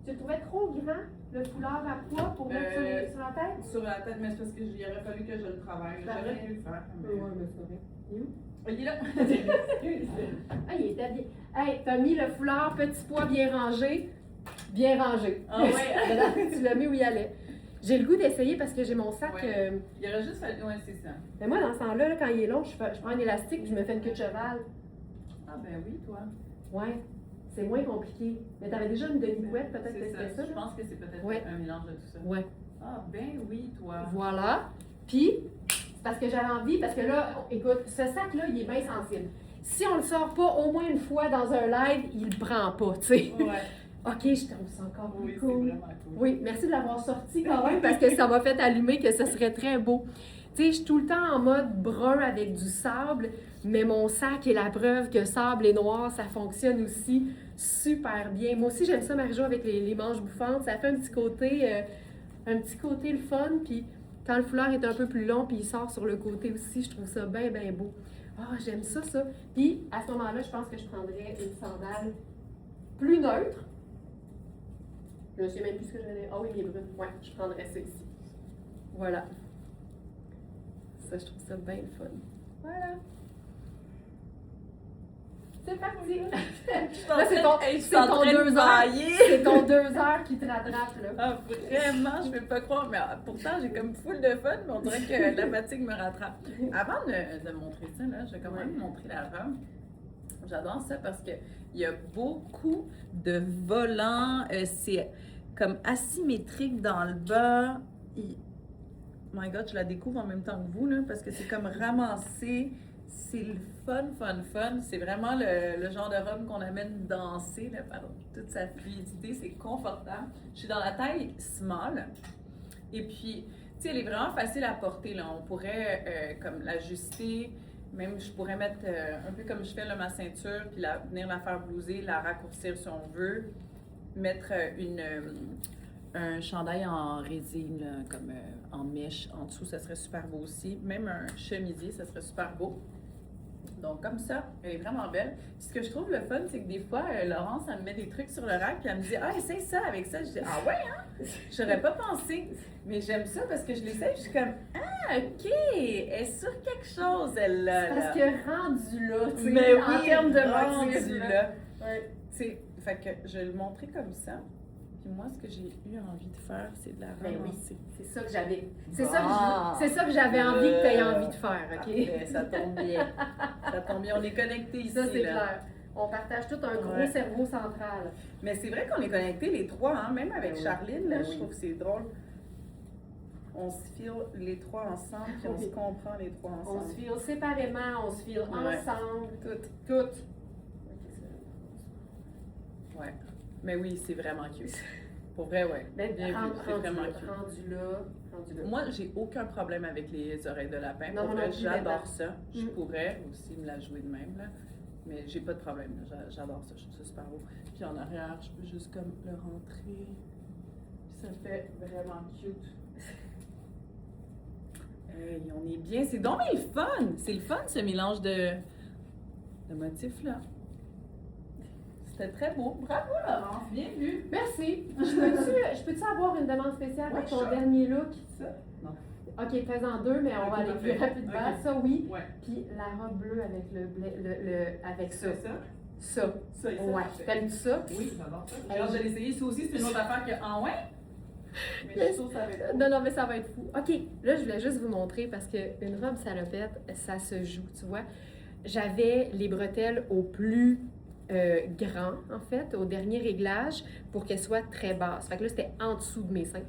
Tu le trouvais trop grand, le foulard à poids pour mettre sur la tête? Sur la tête, mais c'est parce qu'il aurait fallu que je le travaille. J'aurais pu le faire. Mais... Ouais, mais c'est vrai. Il est où? Il est là. Ah, il était bien. Hey, t'as mis le foulard petit pois bien rangé. Bien rangé. Ah ouais. Tu l'as mis où il allait. J'ai le goût d'essayer parce que j'ai mon sac. Ouais. Il aurait juste fallu. Ouais, c'est ça. Mais moi, dans ce temps-là, là, quand il est long, je prends un élastique et je me fais une queue de cheval. Ah, ben oui, toi. Ouais, c'est moins compliqué. Mais t'avais déjà une demi-couette, peut-être que c'était ça. Je pense que c'est peut-être un mélange de tout ça. Ouais. Ah, ben oui, toi. Voilà. Puis, c'est parce que j'avais envie, parce que là, écoute, ce sac-là, il est bien sensible. Si on le sort pas au moins une fois dans un live, il le prend pas, tu sais. Ouais. OK, je trouve ça encore plus cool. C'est vraiment cool. Oui, merci de l'avoir sorti quand même parce que ça m'a fait allumer que ce serait très beau. Tu sais, je suis tout le temps en mode brun avec du sable, mais mon sac est la preuve que sable et noir, ça fonctionne aussi super bien. Moi aussi, j'aime ça, Marie-Jo, avec les manches bouffantes. Ça fait un petit côté le fun. Puis quand le foulard est un peu plus long, puis il sort sur le côté aussi, je trouve ça bien, bien beau. Ah, j'aime ça, ça. Puis à ce moment-là, je pense que je prendrais une sandale plus neutre. Je ne sais même plus ce que je vais dire. Ah oui, les brunes. Ouais, je prendrais ça ici. Voilà. Ça, je trouve ça bien le fun. Voilà. C'est parti. Là, c'est ton 2 heures. C'est ton 2 heures qui te rattrape, là. Ah, vraiment, je ne peux pas croire. Mais pourtant, j'ai comme full de fun, mais on dirait que la fatigue me rattrape. Avant de montrer ça, là, je vais quand même montrer la robe. J'adore ça parce qu'il y a beaucoup de volants. C'est comme asymétrique dans le bas. My God, je la découvre en même temps que vous, là, parce que c'est comme ramassé. C'est le fun. C'est vraiment le genre de robe qu'on amène danser, là, par toute sa fluidité, c'est confortable. Je suis dans la taille small. Et puis, tu sais, elle est vraiment facile à porter, là. On pourrait comme l'ajuster. Même, je pourrais mettre un peu comme je fais là, ma ceinture, puis venir la faire blouser, la raccourcir si on veut. Mettre un chandail en résine, là, comme en mèche en dessous, ça serait super beau aussi. Même un chemisier, ça serait super beau. Donc, comme ça, elle est vraiment belle. Puis, ce que je trouve le fun, c'est que des fois, Laurence, elle me met des trucs sur le rack, puis elle me dit « Ah, essaye ça avec ça. » Je dis « Ah ouais, hein? J'aurais pas pensé. » Mais j'aime ça parce que je l'essaye, je suis comme « Ah, OK, elle est sur quelque chose, elle-là. » Parce que rendu là, tu sais, Mais oui, en termes de rendu motif, là. Ouais. Fait que je vais le montrer comme ça. Puis moi, ce que j'ai eu envie de faire, c'est de la Ben oui, ramasser. c'est ça que j'avais. Ah. C'est ça que j'avais envie que tu aies envie de faire, OK? Parfait, ça tombe bien. Ça tombe bien. On est connectés ici. Ça, c'est là. clair. On partage tout un gros Ouais. cerveau central. Mais c'est vrai qu'on est connectés les trois, hein? Même avec Ben oui. Charline, là, Ben je oui. trouve que c'est drôle. On se file les trois ensemble, puis on Oui. se comprend les trois ensemble. On se file séparément, on se file Ouais. ensemble, tout. Ok, ça- Ouais. Mais oui, c'est vraiment cute. Pour vrai, ouais. Ben, Bien vu, c'est vraiment cute. rendu là. Moi, j'ai aucun problème avec les oreilles de lapin. Non, Pour moi vrai, non plus, j'adore mais ça. Je Mm. pourrais aussi me la jouer de même, là. Mais j'ai pas de problème, là. J'adore ça. Je trouve ça super beau. Puis en arrière, je peux juste comme le rentrer. Puis ça fait vraiment cute. Hey, on est bien. C'est donc bien le fun! C'est le fun, ce mélange de motifs, là. C'était très beau. Bravo, Laurence. Bien vu. Merci. Je peux-tu avoir une demande spéciale Ouais, pour ton sure. dernier look? Ça? Non. Ok, fais-en deux, mais on Ok, va aller plus parfait. rapidement. Ok. Ça, oui. Ouais. Puis la robe bleue avec avec ça. C'est ça? Ça. Ça et ça. Ouais. parfait. T'aimes-tu ça? Oui, j'adore ça. J'ai hâte de l'essayer. Ça aussi, c'est une autre affaire que en ouais. Mais je suis sûre que ça va être beau. Non, mais ça va être fou. OK, là, je voulais juste vous montrer parce qu'une robe salopette, ça se joue, tu vois. J'avais les bretelles au plus grand, en fait, au dernier réglage, pour qu'elles soient très basses. Fait que là, c'était en dessous de mes seins.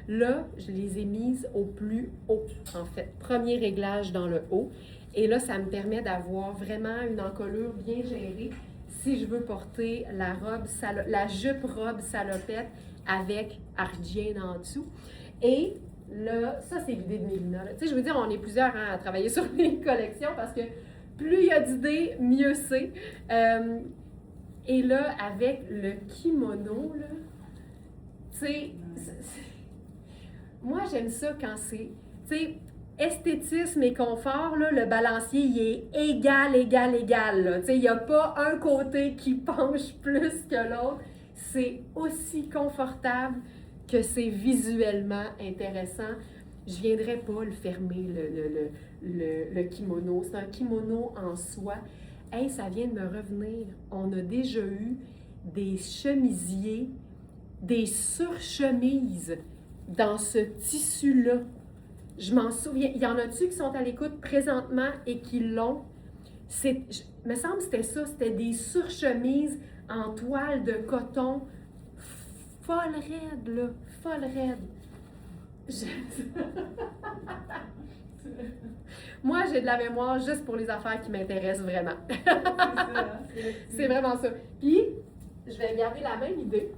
Là, je les ai mises au plus haut, en fait. Premier réglage dans le haut. Et là, ça me permet d'avoir vraiment une encolure bien gérée si je veux porter la jupe-robe salopette avec ardienne en dessous. Et là, ça, c'est l'idée de Mélina. Tu sais, je veux dire, on est plusieurs hein, à travailler sur les collections parce que plus il y a d'idées, mieux c'est. Et là, avec le kimono, là, tu sais, moi, j'aime ça quand c'est, tu sais, esthétisme et confort, là, le balancier, il est égal. Là. Tu sais, il n'y a pas un côté qui penche plus que l'autre. C'est aussi confortable que c'est visuellement intéressant. Je viendrais pas le fermer, le kimono. C'est un kimono en soi. Hey, ça vient de me revenir. On a déjà eu des chemisiers, des surchemises dans ce tissu-là. Je m'en souviens. Il y en a-tu qui sont à l'écoute présentement et qui l'ont? Me semble que c'était ça. C'était des surchemises en toile de coton. Folle raide, là. Folle raide. Moi, j'ai de la mémoire juste pour les affaires qui m'intéressent vraiment. C'est vraiment ça. Puis, je vais garder la même idée.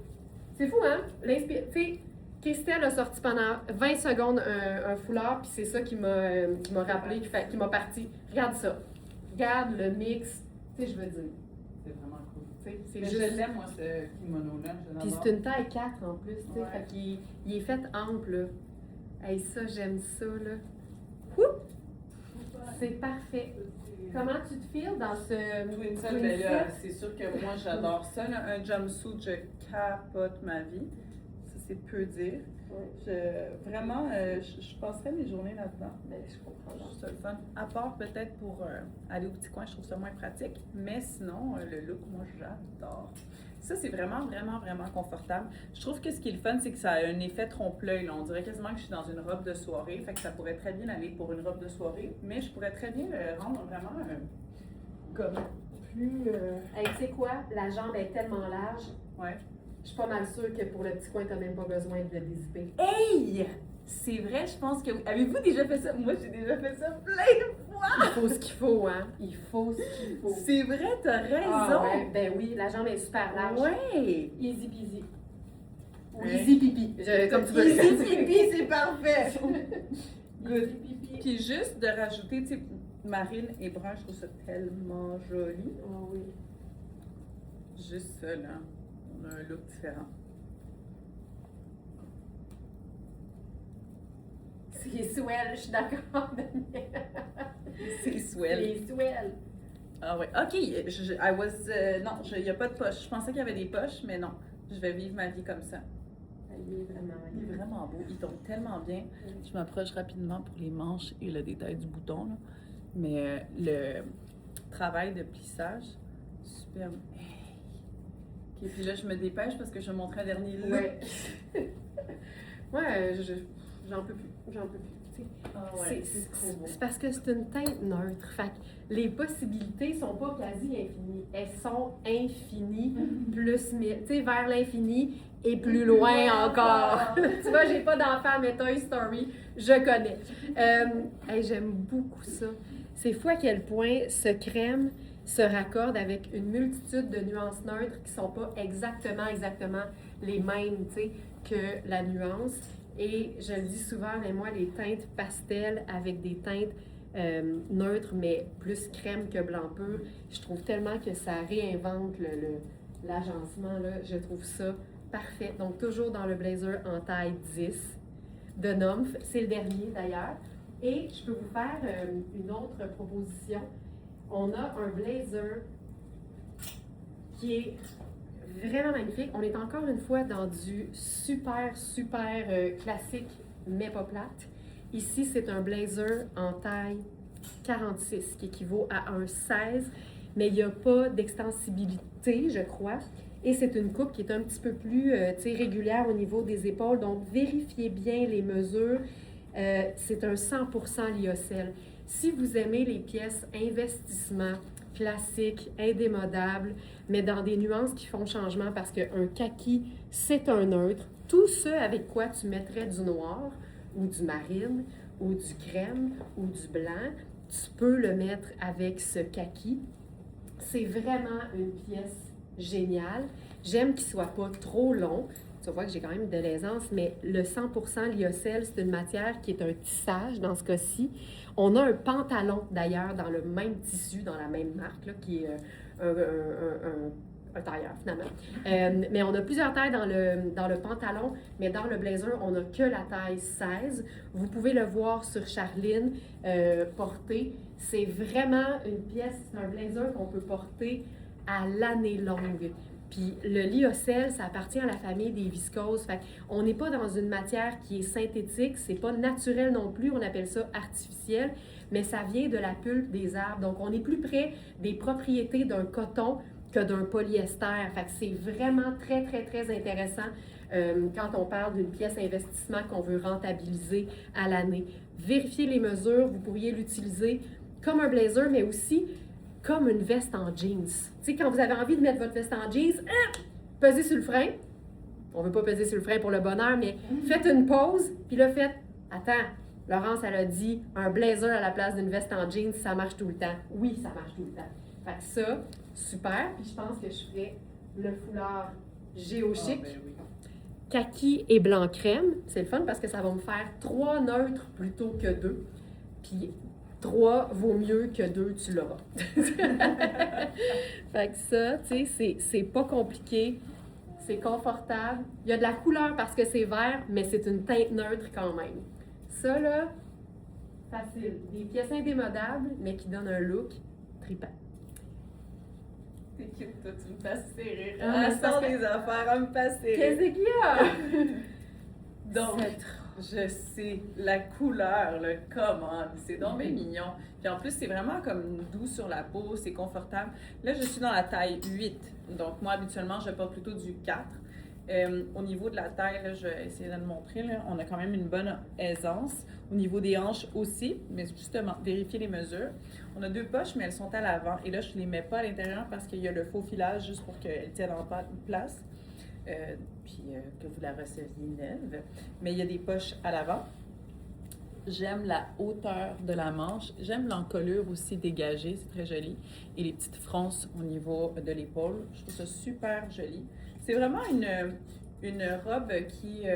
C'est fou, hein? Tu sais, Christelle a sorti pendant 20 secondes un foulard, puis c'est ça qui m'a rappelé, qui m'a parti. Regarde ça. Regarde le mix. Tu sais, je veux dire. C'est vraiment cool. C'est Mais juste... je l'aime, moi, ce kimono-là. Puis c'est une taille 4 en plus, tu sais. Ouais. Fait qu'il il est fait ample, là. Hey, ça, j'aime ça, là. Ouh! C'est parfait. Comment tu te files dans ce Twin set, twin ben là, set? c'est sûr que moi, j'adore ça. Là. Un jumpsuit, je capote ma vie. Ça, c'est peu dire. Vraiment, je passerais mes journées là-dedans. Ben, je comprends. Je trouve ça le fun. À part peut-être pour aller au petit coin, je trouve ça moins pratique. Mais sinon, le look, moi, j'adore. Ça, c'est vraiment confortable. Je trouve que ce qui est le fun, c'est que ça a un effet trompe-l'œil. Là. On dirait quasiment que je suis dans une robe de soirée. Fait que ça pourrait très bien aller pour une robe de soirée. Mais je pourrais très bien le rendre vraiment comme plus... Hey, tu sais quoi? La jambe est tellement large. Ouais. Je suis pas mal sûre que pour le petit coin, t'as même pas besoin de le dézipper. Hey! C'est vrai, je pense que... Avez-vous déjà fait ça? Moi, j'ai déjà fait ça plein de poids. Il faut ce qu'il faut, hein? Il faut ce qu'il faut. C'est vrai, t'as raison. Ah ouais, ben oui, la jambe est super large. Ouais. Easy peasy. Ou Ouais. easy pipi, comme tu veux. Easy pipi, c'est parfait. Good. Easy pipi. Puis juste de rajouter, tu sais, marine et brun, je trouve ça tellement joli. Oh oui. Juste ça, là. On a un look différent. C'est swell, je suis d'accord, Daniel. C'est swell. C'est swell. Ah ouais. OK. Non, il n'y a pas de poche. Je pensais qu'il y avait des poches, mais non. Je vais vivre ma vie comme ça. Il est vraiment Il est vraiment beau. Il tombe tellement bien. Je m'approche rapidement pour les manches et le détail du bouton, là. Mais le travail de plissage, superbe. Hey. OK, puis là, je me dépêche parce que je vais montrer un dernier look. Ouais. Ouais, j'en peux plus. J'en peux plus. Tu sais. Ah ouais, C'est parce que c'est une teinte neutre. Fait que les possibilités sont pas quasi infinies. Elles sont infinies, plus, tu sais, vers l'infini et plus loin encore. Tu vois, j'ai pas d'enfant, mais Toy Story, je connais. Hey, j'aime beaucoup ça. C'est fou à quel point ce crème se raccorde avec une multitude de nuances neutres qui sont pas exactement les mêmes, tu sais, que la nuance. Et je le dis souvent, mais moi, les teintes pastel avec des teintes neutres, mais plus crème que blanc pur, je trouve tellement que ça réinvente l'agencement, là. Je trouve ça parfait. Donc, toujours dans le blazer en taille 10 de Nymph. C'est le dernier, d'ailleurs. Et je peux vous faire une autre proposition. On a un blazer qui est vraiment magnifique. On est encore une fois dans du super classique, mais pas plate. Ici, c'est un blazer en taille 46, qui équivaut à un 16, mais il n'y a pas d'extensibilité, je crois. Et c'est une coupe qui est un petit peu plus régulière au niveau des épaules. Donc, vérifiez bien les mesures. C'est un 100% lyocell. Si vous aimez les pièces investissement, classiques, indémodables, mais dans des nuances qui font changement parce qu'un kaki, c'est un neutre. Tout ce avec quoi tu mettrais du noir ou du marine ou du crème ou du blanc, tu peux le mettre avec ce kaki. C'est vraiment une pièce géniale. J'aime qu'il ne soit pas trop long. Tu vois que j'ai quand même de l'aisance, mais le 100% lyocell, c'est une matière qui est un tissage dans ce cas-ci. On a un pantalon d'ailleurs dans le même tissu, dans la même marque, là, qui est un tailleur finalement. Mais on a plusieurs tailles dans le pantalon, mais dans le blazer, on n'a que la taille 16. Vous pouvez le voir sur Charline porté. C'est vraiment une pièce, c'est un blazer qu'on peut porter à l'année longue. Puis le lyocell, ça appartient à la famille des viscoses. Fait qu'on n'est pas dans une matière qui est synthétique, c'est pas naturel non plus, on appelle ça artificiel, mais ça vient de la pulpe des arbres. Donc on est plus près des propriétés d'un coton que d'un polyester. Fait que c'est vraiment très intéressant quand on parle d'une pièce investissement qu'on veut rentabiliser à l'année. Vérifiez les mesures, vous pourriez l'utiliser comme un blazer, mais aussi comme une veste en jeans. Tu sais, quand vous avez envie de mettre votre veste en jeans, pesez sur le frein. On ne veut pas peser sur le frein pour le bonheur, mais faites une pause, puis là, faites, attends, Laurence, elle a dit, un blazer à la place d'une veste en jeans, ça marche tout le temps. Oui, ça marche tout le temps. Fait que ça, super. Puis je pense que je ferai le foulard géo-chic. Ah, ben oui. Kaki et blanc crème. C'est le fun parce que ça va me faire 3 neutres plutôt que 2. Puis 3 vaut mieux que 2, tu l'auras. Fait que ça, tu sais, c'est pas compliqué, c'est confortable. Il y a de la couleur parce que c'est vert, mais c'est une teinte neutre quand même. Ça, là, facile. Des pièces indémodables, mais qui donnent un look trippant. C'est cute, toi, tu me fasses serrer. Ah, mais c'est parce que- des affaires, elle me fasse serrer. Qu'est-ce qu'il y a? Donc, je sais, la couleur, le comment, c'est donc bien mignon. Puis en plus, c'est vraiment comme doux sur la peau, c'est confortable. Là, je suis dans la taille 8. Donc, moi, habituellement, je porte plutôt du 4. Au niveau de la taille, là, je vais essayer de le montrer. Là, on a quand même une bonne aisance. Au niveau des hanches aussi, mais justement, vérifiez les mesures. On a 2 poches, mais elles sont à l'avant. Et là, je ne les mets pas à l'intérieur parce qu'il y a le faux filage juste pour qu'elles tiennent en place. Que vous la receviez neuve. Mais il y a des poches à l'avant. J'aime la hauteur de la manche. J'aime l'encolure aussi dégagée, c'est très joli. Et les petites fronces au niveau de l'épaule. Je trouve ça super joli. C'est vraiment une robe qui, tu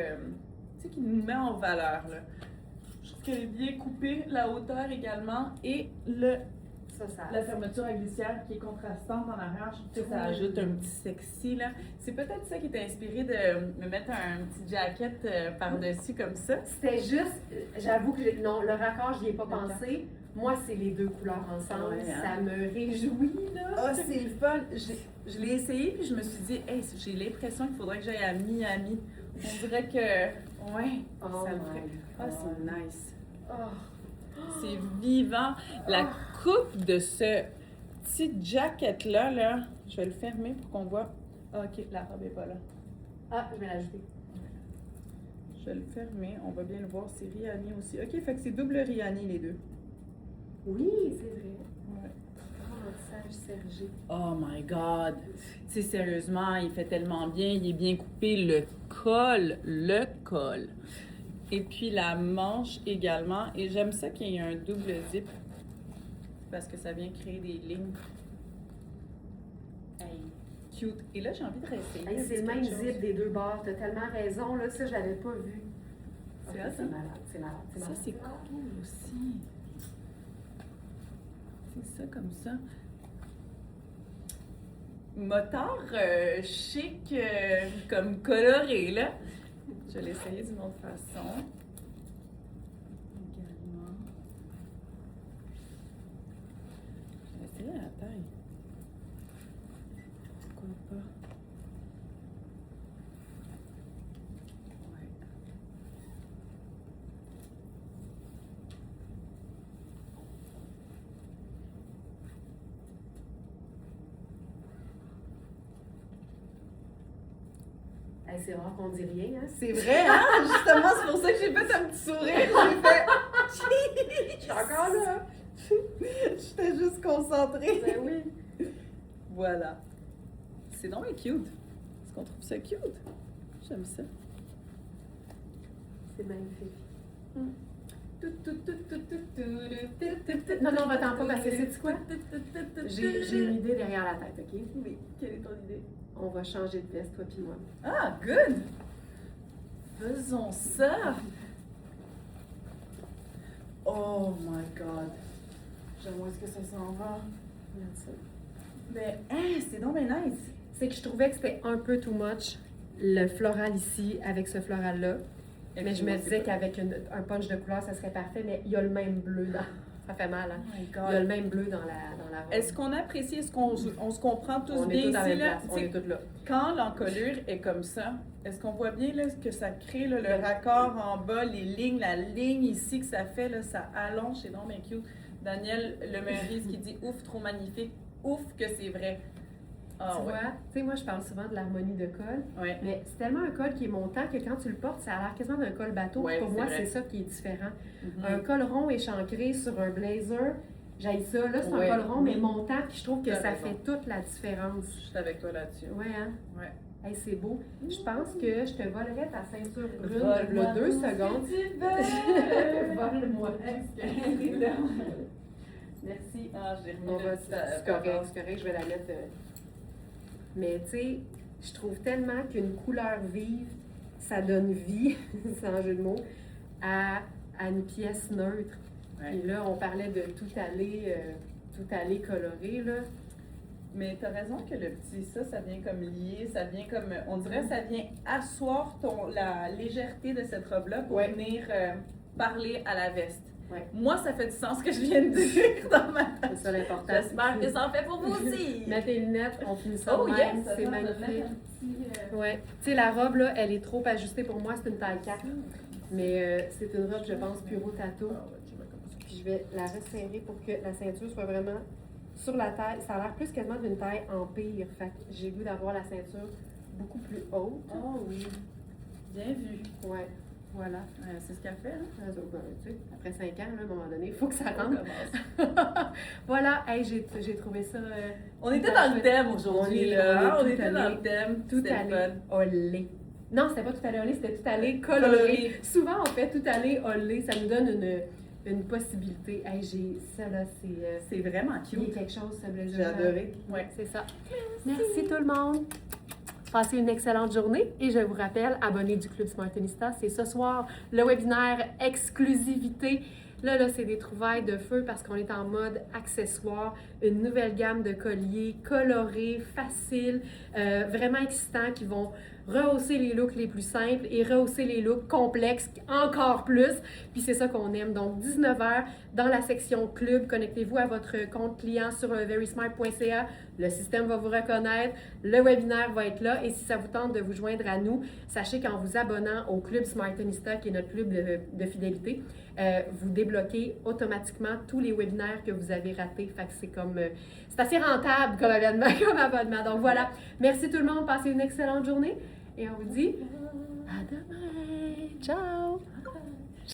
sais, qui nous met en valeur, là. Je trouve qu'elle est bien coupée, la hauteur également, et la fermeture à glissière qui est contrastante en arrière. Je trouve que ça ajoute un petit sexy, là. C'est peut-être ça qui t'a inspiré de me mettre un petit jacket par-dessus comme ça. C'était juste, j'avoue que non, le raccord, j'y ai pas pensé. Moi, c'est les deux couleurs ensemble. Ouais, hein? Ça me réjouit, là. Ah, c'est le fun! Je l'ai essayé, puis je me suis dit, hey, j'ai l'impression qu'il faudrait que j'aille à Miami. On dirait que, ouais, Oh ça me my ferait. Ah, c'est nice. Oh. C'est vivant. La coupe de ce petit jacket-là, là, je vais le fermer pour qu'on voit. Ah, ok, la robe n'est pas là. Ah, je vais l'ajouter. Je vais le fermer, on va bien le voir. C'est Rihanni aussi. Ok, fait que c'est double Rihanni les deux. Oui, c'est vrai. Ouais. Oh, un sage Sergé. Oh my god! Tu sais, sérieusement, il fait tellement bien, il est bien coupé, le col. Et puis la manche également. Et j'aime ça qu'il y ait un double zip parce que ça vient créer des lignes. Hey, cute. Et là, j'ai envie de réessayer. Hey, c'est le même zip des deux bords. T'as tellement raison, là. Ça, je l'avais pas vu. C'est Ah, hot, c'est hein? malade, c'est malade. C'est Ça, malade. c'est cool aussi. C'est ça comme ça. Motard chic, comme coloré, là. Je vais l'essayer d'une autre façon. Également. Je vais essayer la taille. Pourquoi pas? Ouais. Hey, c'est rare qu'on dit rien, hein? C'est vrai, hein? Justement, c'est pour ça que j'ai fait un petit sourire. J'ai fait. Je suis encore là. J'étais juste concentrée. Ben oui. Voilà. C'est donc bien cute. Est-ce qu'on trouve ça cute? J'aime ça. C'est magnifique. Non, Non, va-t'en pas, parce que c'est quoi? J'ai une idée derrière la tête, OK? Oui. Quelle est ton idée? On va changer de veste, toi puis moi. Ah, good! Faisons ça! Oh my god! J'aime où est-ce que ça s'en va? Regarde ça. Mais, hein, c'est donc bien nice! C'est que je trouvais que c'était un peu too much, le floral ici, avec ce floral-là. Mais je me disais qu'avec un punch de couleur, ça serait parfait, mais il y a le même bleu dans... Ça fait mal, hein? Oh my Il y a god! le même bleu dans la robe. Est-ce qu'on apprécie, est-ce qu'on se comprend tous on bien est tous à la ici, même là? place, on est tous là. Quand l'encolure est comme ça, est-ce qu'on voit bien là, que ça crée là, le raccord en bas, les lignes, la ligne ici que ça fait, là, ça allonge, c'est donc bien cute. Daniel Lemerise qui dit « Ouf, trop magnifique! Ouf que c'est vrai! » Ah, Tu ouais. vois, tu sais, moi, je parle souvent de l'harmonie de col, Ouais. mais c'est tellement un col qui est montant que quand tu le portes, ça a l'air quasiment d'un col bateau. Ouais, Pour c'est moi, vrai. c'est ça qui est différent. Mhm. Un col rond échancré sur un blazer, j'aille ça. Là, c'est Ouais, un col rond, mais oui. montant, puis je trouve que T'as ça raison. fait toute la différence. Je suis avec toi là-dessus. Ouais, hein? Ouais. Hey, c'est beau. Je pense que je te volerais ta ceinture brune Vole-moi de 2 tout ce que secondes. tu veux. Vole-moi. Merci. Ah, j'ai remis On le va, petit, c'est correct, je vais la mettre. Mais tu sais, je trouve tellement qu'une couleur vive, ça donne vie, sans jeu de mots, à une pièce neutre. Ouais. Puis là, on parlait de tout aller coloré, là. Mais t'as raison que le petit, ça vient comme lié, ça vient comme, on dirait, ça vient asseoir la légèreté de cette robe-là pour Ouais. venir parler à la veste. Ouais. Moi, ça fait du sens ce que je viens de dire dans ma C'est tête. ça l'important. J'espère que ça en fait pour vous aussi. Mets tes lunettes, on finit ça Oh de yes, même, ça c'est va, je vais magnifique. mettre un petit, Ouais. Tu sais, la robe, là, elle est trop ajustée pour moi, c'est une taille 4. Mais c'est une robe, je pense, puro tato. Ah ouais, tu vois comment ça. Puis je vais la resserrer pour que la ceinture soit vraiment sur la taille. Ça a l'air plus quasiment d'une taille empire. Fait que j'ai le goût d'avoir la ceinture beaucoup plus haute. Oh oui, bien vu. Ouais, voilà. Ouais, c'est ce qu'elle fait, hein? Tu sais, après 5 ans, là, à un moment donné, il faut que ça On rentre. commence. Voilà, hey, j'ai trouvé ça. On était dans le thème aujourd'hui, On est là. On tout était allé. dans le thème. Tout C'était le allé fun. olé. Non, c'était pas tout allé olé, c'était tout allé coloré. Coloré. Souvent, on fait tout allé olé, ça nous donne une possibilité. Hey, ça là, C'est vraiment il y a cute. quelque chose, ce blazer. J'ai adoré. Ouais. C'est ça. Merci tout le monde. Passez une excellente journée et je vous rappelle, abonnez du Club Smartinista, c'est ce soir le webinaire exclusivité. Là, c'est des trouvailles de feu parce qu'on est en mode accessoire, une nouvelle gamme de colliers colorés, faciles, vraiment excitants qui vont rehausser les looks les plus simples et rehausser les looks complexes encore plus. Puis c'est ça qu'on aime. Donc 19h dans la section club, connectez-vous à votre compte client sur verysmart.ca. Le système va vous reconnaître, le webinaire va être là et si ça vous tente de vous joindre à nous, sachez qu'en vous abonnant au Club Smartinista, qui est notre club de fidélité, vous débloquez automatiquement tous les webinaires que vous avez ratés. Fait que c'est assez rentable comme abonnement. Donc voilà, merci tout le monde, passez une excellente journée et on vous dit à demain. Ciao!